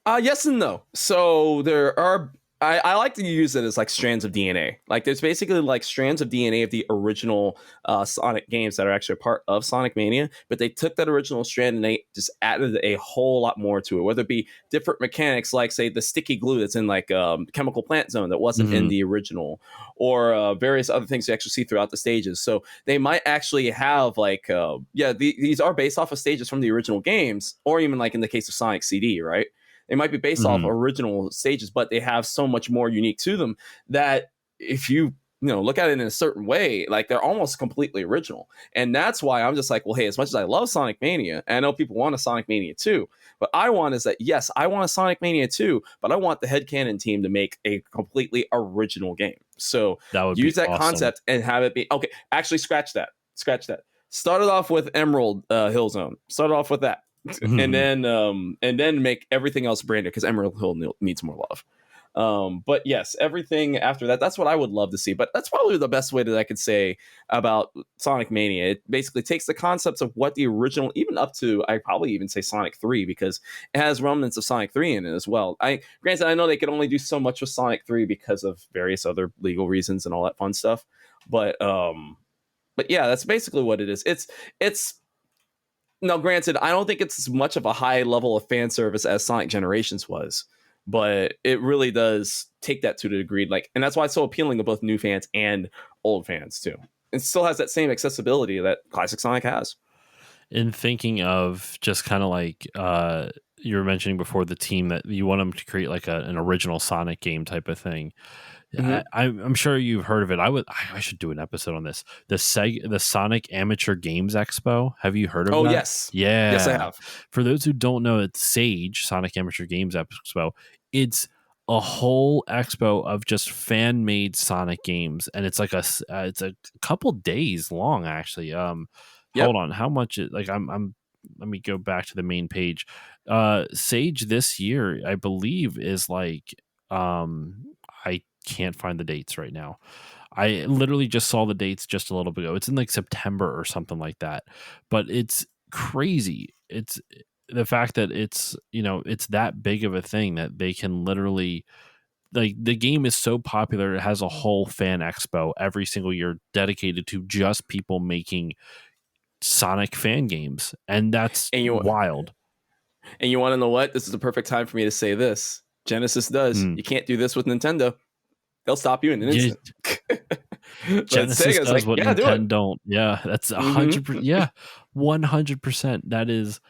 yes and no. So there are. I like to use it as like strands of DNA. Like there's basically like strands of DNA of the original Sonic games that are actually a part of Sonic Mania, but they took that original strand and they just added a whole lot more to it. Whether it be different mechanics, like say the sticky glue that's in like Chemical Plant Zone that wasn't in the original, or various other things you actually see throughout the stages. So they might actually have like these are based off of stages from the original games, or even like in the case of Sonic CD, right? They might be based off original stages, but they have so much more unique to them that if you look at it in a certain way, like they're almost completely original. And that's why I'm just like, well, hey, as much as I love Sonic Mania, and I know people want a Sonic Mania 2, what I want is that, yes, I want a Sonic Mania 2, but I want the headcanon team to make a completely original game. So That would use be that awesome. Concept and have it be okay. Actually, scratch that. Started off with Emerald Hill Zone. Started off with that. And then make everything else branded, because Emerald Hill needs more love. But yes, everything after that, that's what I would love to see. But that's probably the best way that I could say about Sonic Mania. It basically takes the concepts of what the original, even up to, I probably even say Sonic 3, because it has remnants of Sonic 3 in it as well. Granted, I know they could only do so much with Sonic 3 because of various other legal reasons and all that fun stuff. But yeah, that's basically what it is. It's now, granted, I don't think it's as much of a high level of fan service as Sonic Generations was, but it really does take that to the degree, like, and that's why it's so appealing to both new fans and old fans too. It still has that same accessibility that classic Sonic has. In thinking of just kind of like you were mentioning before, the team that you want them to create like an original Sonic game type of thing. I'm sure you've heard of it. I should do an episode on this. The Sonic Amateur Games Expo. Have you heard of that? Oh, yes. Yeah. Yes, I have. For those who don't know, it's SAGE, Sonic Amateur Games Expo. It's a whole expo of just fan-made Sonic games, and it's like it's a couple days long actually. Hold on, how much it, like I'm let me go back to the main page. Sage this year, I believe, is like I can't find the dates right now. I literally just saw the dates just a little bit ago. It's in like September or something like that. But it's crazy. It's the fact that it's that big of a thing that they can literally, like, the game is so popular, it has a whole fan expo every single year dedicated to just people making Sonic fan games, and that's wild. And you want to know what? This is the perfect time for me to say this. Genesis does. You can't do this with Nintendo. They'll stop you in an instant. Genesis does like, what Nintendo don't. Yeah, that's 100%. Yeah, 100%. That is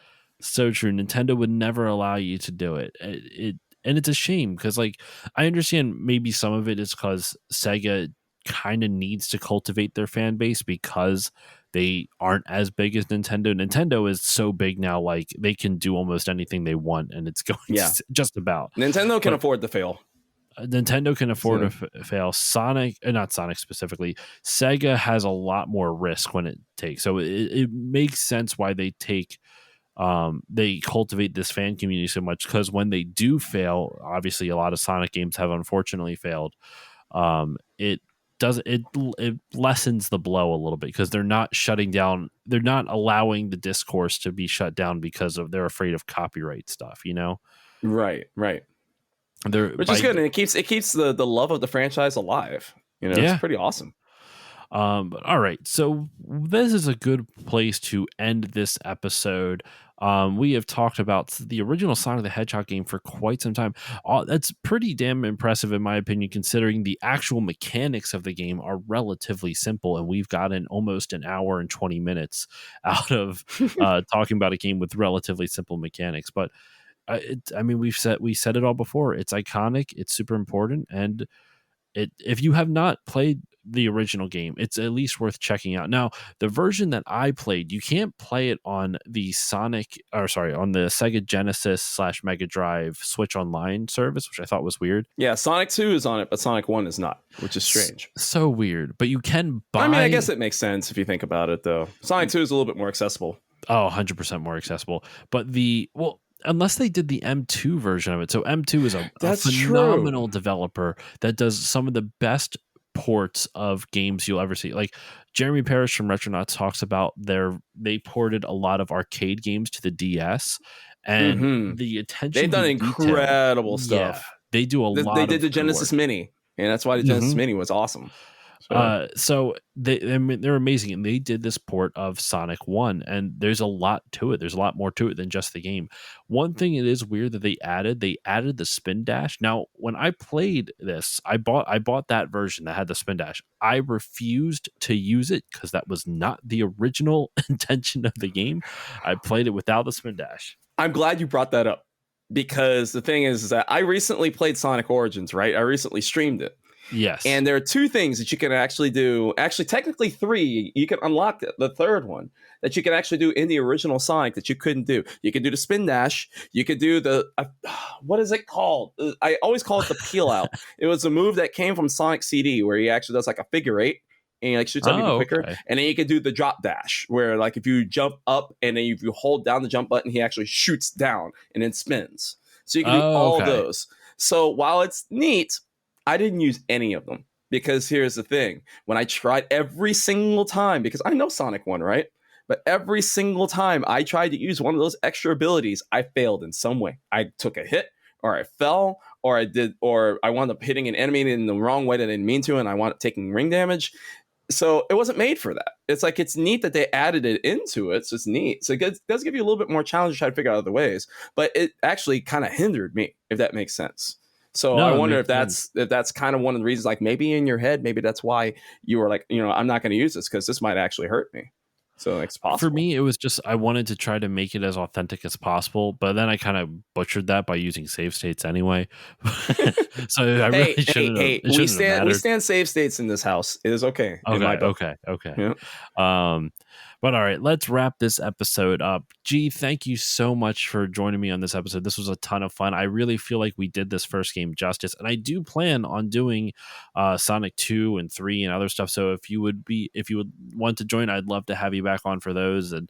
so true. Nintendo would never allow you to do it. And it's a shame, because like I understand maybe some of it is because Sega kind of needs to cultivate their fan base because they aren't as big as Nintendo. Nintendo is so big now, like they can do almost anything they want, and it's going just about. Nintendo can afford to fail. Nintendo can afford to So, fail. Sonic, not Sonic specifically, Sega has a lot more risk when it takes. So it makes sense why they cultivate this fan community so much, because when they do fail, obviously a lot of Sonic games have unfortunately failed. It does it lessens the blow a little bit, because they're not shutting down, they're not allowing the discourse to be shut down because of they're afraid of copyright stuff. right, right. They're Which is by good, and it keeps the love of the franchise alive. It's Yeah. pretty awesome. But all right, so this is a good place to end this episode. We have talked about the original Sonic the Hedgehog game for quite some time. That's pretty damn impressive, in my opinion, considering the actual mechanics of the game are relatively simple, and we've gotten almost an hour and 20 minutes out of talking about a game with relatively simple mechanics. But I mean, we said it all before. It's iconic. It's super important, and if you have not played the original game, it's at least worth checking out. Now, the version that I played, you can't play it on the on the Sega Genesis / Mega Drive Switch Online service, which I thought was weird. Yeah, Sonic 2 is on it, but Sonic 1 is not, which is strange. So weird. But you can buy. I mean, I guess it makes sense if you think about it, though. Sonic 2 is a little bit more accessible. 100% more accessible. But unless they did the M2 version of it. So M2 is a That's phenomenal true. developer that does some of the best ports of games you'll ever see. Like Jeremy Parrish from Retronauts talks about they ported a lot of arcade games to the DS, and Hmm. the attention They've to done detail. incredible Yeah, stuff. they do a They lot did of the good Genesis work. Mini, and that's why the Genesis Mini was awesome. So they're amazing, and they did this port of Sonic 1, and there's a lot to it. There's a lot more to it than just the game. One thing it is weird that they added the spin dash. Now, when I played this, I bought that version that had the spin dash. I refused to use it because that was not the original intention of the game. I played it without the spin dash. I'm glad you brought that up, because the thing is that I recently played Sonic Origins, right? I recently streamed it. Yes. And there are two things that you can actually do. Actually, technically three. You can unlock the third one that you can actually do in the original Sonic that you couldn't do. You can do the spin dash. You could do the what is it called? I always call it the peel out. It was a move that came from Sonic CD where he actually does like a figure eight and he like shoots up even quicker. Okay. And then you can do the drop dash where like if you jump up and then if you hold down the jump button, he actually shoots down and then spins. So you can do all Okay. those. So while it's neat, I didn't use any of them, because here's the thing. When I tried every single time, because I know Sonic 1, right? But every single time I tried to use one of those extra abilities, I failed in some way. I took a hit, or I fell, or I wound up hitting an enemy in the wrong way that I didn't mean to, and I wound up taking ring damage. So it wasn't made for that. It's like, it's neat that they added it into it. So it's neat. So it does give you a little bit more challenge to try to figure out other ways, but it actually kind of hindered me, if that makes sense. So I No, it wonder makes sense. if that's kind of one of the reasons, like maybe in your head, maybe that's why you were like, I'm not going to use this because this might actually hurt me. So it's possible. For me, it was just I wanted to try to make it as authentic as possible, but then I kind of butchered that by using save states anyway. So I really shouldn't have. It shouldn't have mattered. We stand save states in this house. It is okay. In my book. Okay. Yeah. But all right, let's wrap this episode up. G, thank you so much for joining me on this episode. This was a ton of fun. I really feel like we did this first game justice, and I do plan on doing Sonic 2 and 3 and other stuff. So if you would want to join, I'd love to have you back on for those. And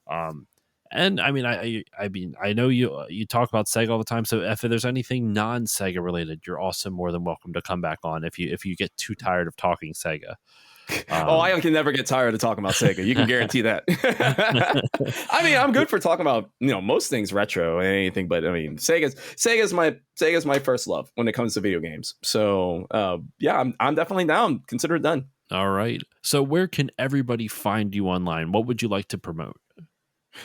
I mean, I know you talk about Sega all the time. So if there's anything non-Sega related, you're also more than welcome to come back on if you get too tired of talking Sega. I can never get tired of talking about Sega. You can guarantee that. I mean, I'm good for talking about most things retro and anything, but I mean, Sega's my first love when it comes to video games. So yeah, I'm definitely down. Consider it done. All right. So where can everybody find you online? What would you like to promote?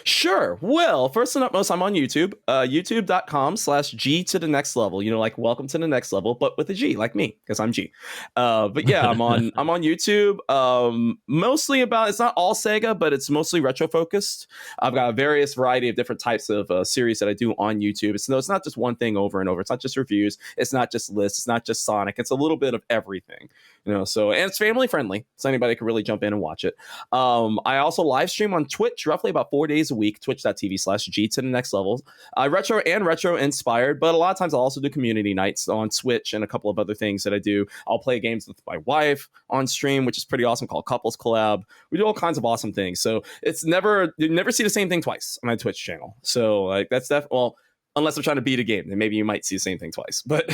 Sure. Well, first and utmost, I'm on YouTube, youtube.com/G to the next level, like welcome to the next level, but with a G, like me, because I'm G. But yeah, I'm on YouTube, mostly it's not all Sega, but it's mostly retro focused. I've got a various variety of different types of series that I do on YouTube. It's not just one thing over and over. It's not just reviews. It's not just lists. It's not just Sonic. It's a little bit of everything. So, and it's family friendly, so anybody can really jump in and watch it. I also live stream on Twitch roughly about 4 days a week, twitch.tv/G to the next level. Retro inspired, but a lot of times I'll also do community nights on Switch and a couple of other things that I do. I'll play games with my wife on stream, which is pretty awesome, called Couples Collab. We do all kinds of awesome things. So you never see the same thing twice on my Twitch channel. So like that's definitely, well, unless I'm trying to beat a game, then maybe you might see the same thing twice. But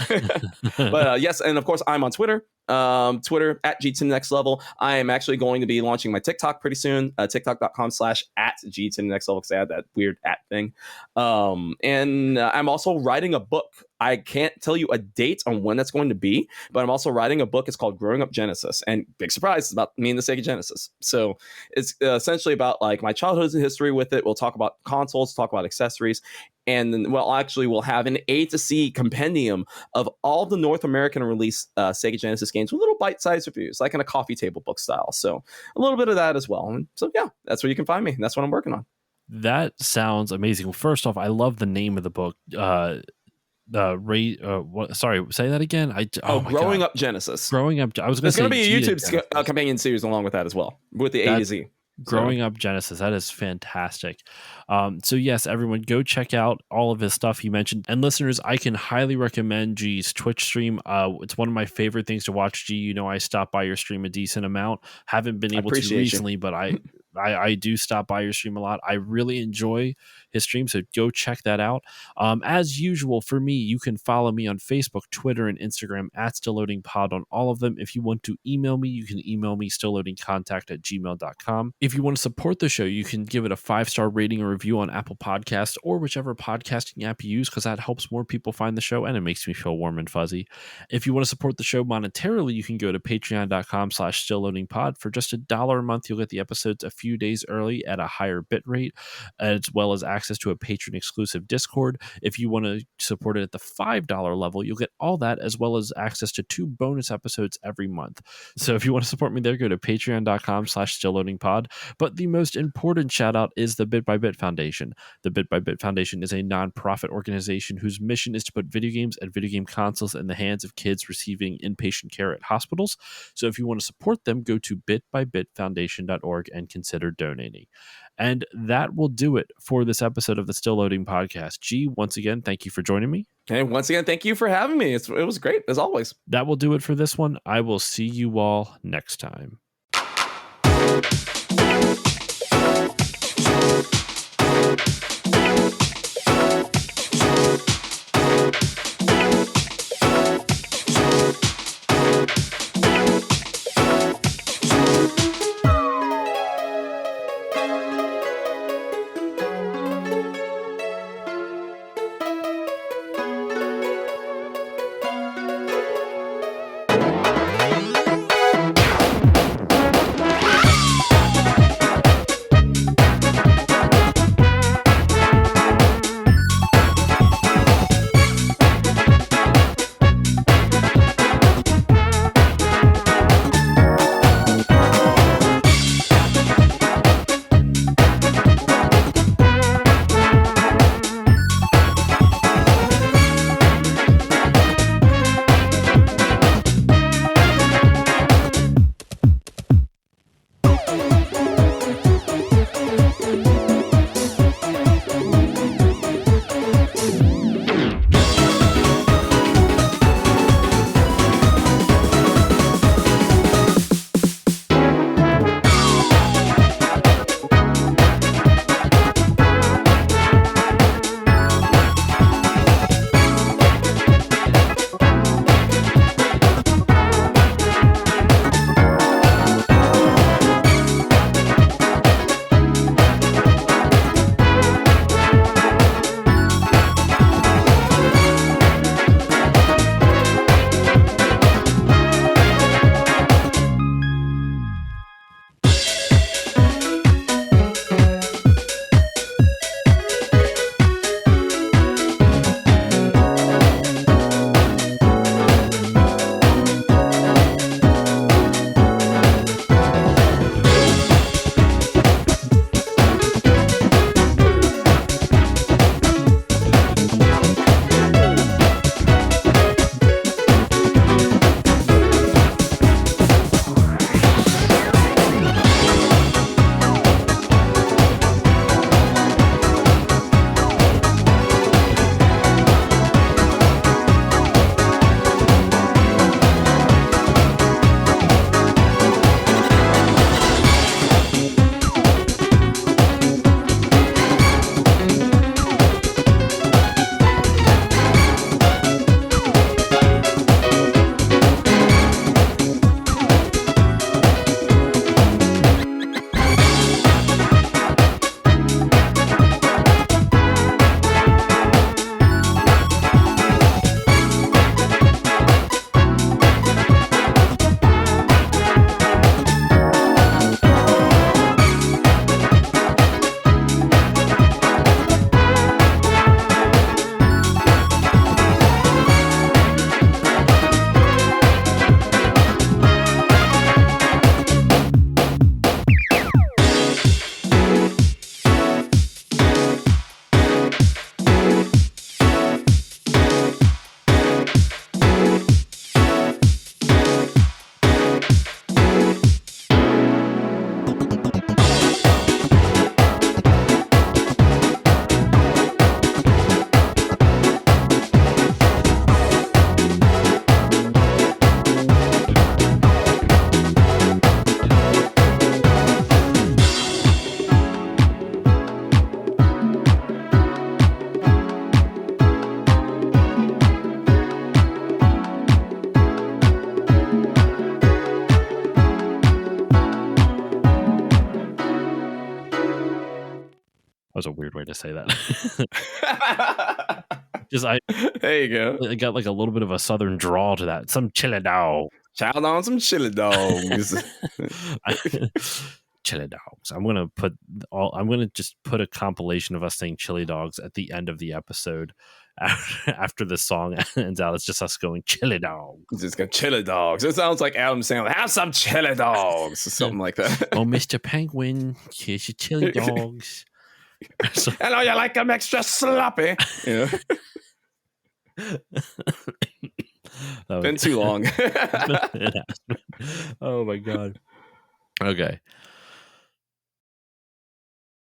yes, and of course I'm on Twitter. Twitter at G to the next level. I am actually going to be launching my TikTok pretty soon. TikTok.com/@G to the next level, because I had that weird at thing. And I'm also writing a book. I can't tell you a date on when that's going to be, but I'm also writing a book. It's called Growing Up Genesis, and big surprise, it's about me and the Sega Genesis. So it's essentially about like my childhood history with it. We'll talk about consoles, talk about accessories, and then we'll have an A to C compendium of all the North American released Sega Genesis games with little bite-sized reviews, like in a coffee table book style. So a little bit of that as well. And so yeah, that's where you can find me. And that's what I'm working on. That sounds amazing. Well, first off, I love the name of the book. Sorry, say that again. Growing Up Genesis. Growing Up. I was going to say there's going to be a YouTube companion series along with that as well, with the A to Z. Growing Up Genesis. That is fantastic. So yes, everyone go check out all of his stuff he mentioned. And listeners, I can highly recommend G's Twitch stream. It's one of my favorite things to watch. G, I stop by your stream a decent amount. Haven't been able to recently, but I do stop by your stream a lot. I really enjoy his stream, so go check that out. As usual, for me, you can follow me on Facebook, Twitter, and Instagram at StillLoadingPod on all of them. If you want to email me, you can email me stillloadingcontact@gmail.com. If you want to support the show, you can give it a 5-star rating or review on Apple Podcasts or whichever podcasting app you use, because that helps more people find the show and it makes me feel warm and fuzzy. If you want to support the show monetarily, you can go to patreon.com/stillloadingpod. For just $1 a month, you'll get the episodes a few days early at a higher bit rate, as well as access to a patron exclusive Discord. If you want to support it at the $5 level, you'll get all that, as well as access to 2 bonus episodes every month. So if you want to support me there, go to patreon.com/stillloadingpod. But the most important shout out is the Bit by Bit Foundation. The Bit by Bit Foundation is a non-profit organization whose mission is to put video games and video game consoles in the hands of kids receiving inpatient care at hospitals. So if you want to support them, go to bitbybitfoundation.org and consider donating. And that will do it for this episode of the Still Loading Podcast. G, once again, thank you for joining me. Hey, once again, thank you for having me. It was great, as always. That will do it for this one. I will see you all next time. was a weird way to say that. Just There you go. I got like a little bit of a southern drawl to that. Some chili dog. Child on some chili dogs. Chili dogs. I'm gonna just put a compilation of us saying chili dogs at the end of the episode after the song ends out. It's just us going chili dog. Just got chili dogs. It sounds like Adam Sandler. Have some chili dogs, or something like that. Oh, Mr. Penguin, here's your chili dogs. Hello, you like them extra sloppy? Yeah. Been too long. Oh my god. Okay.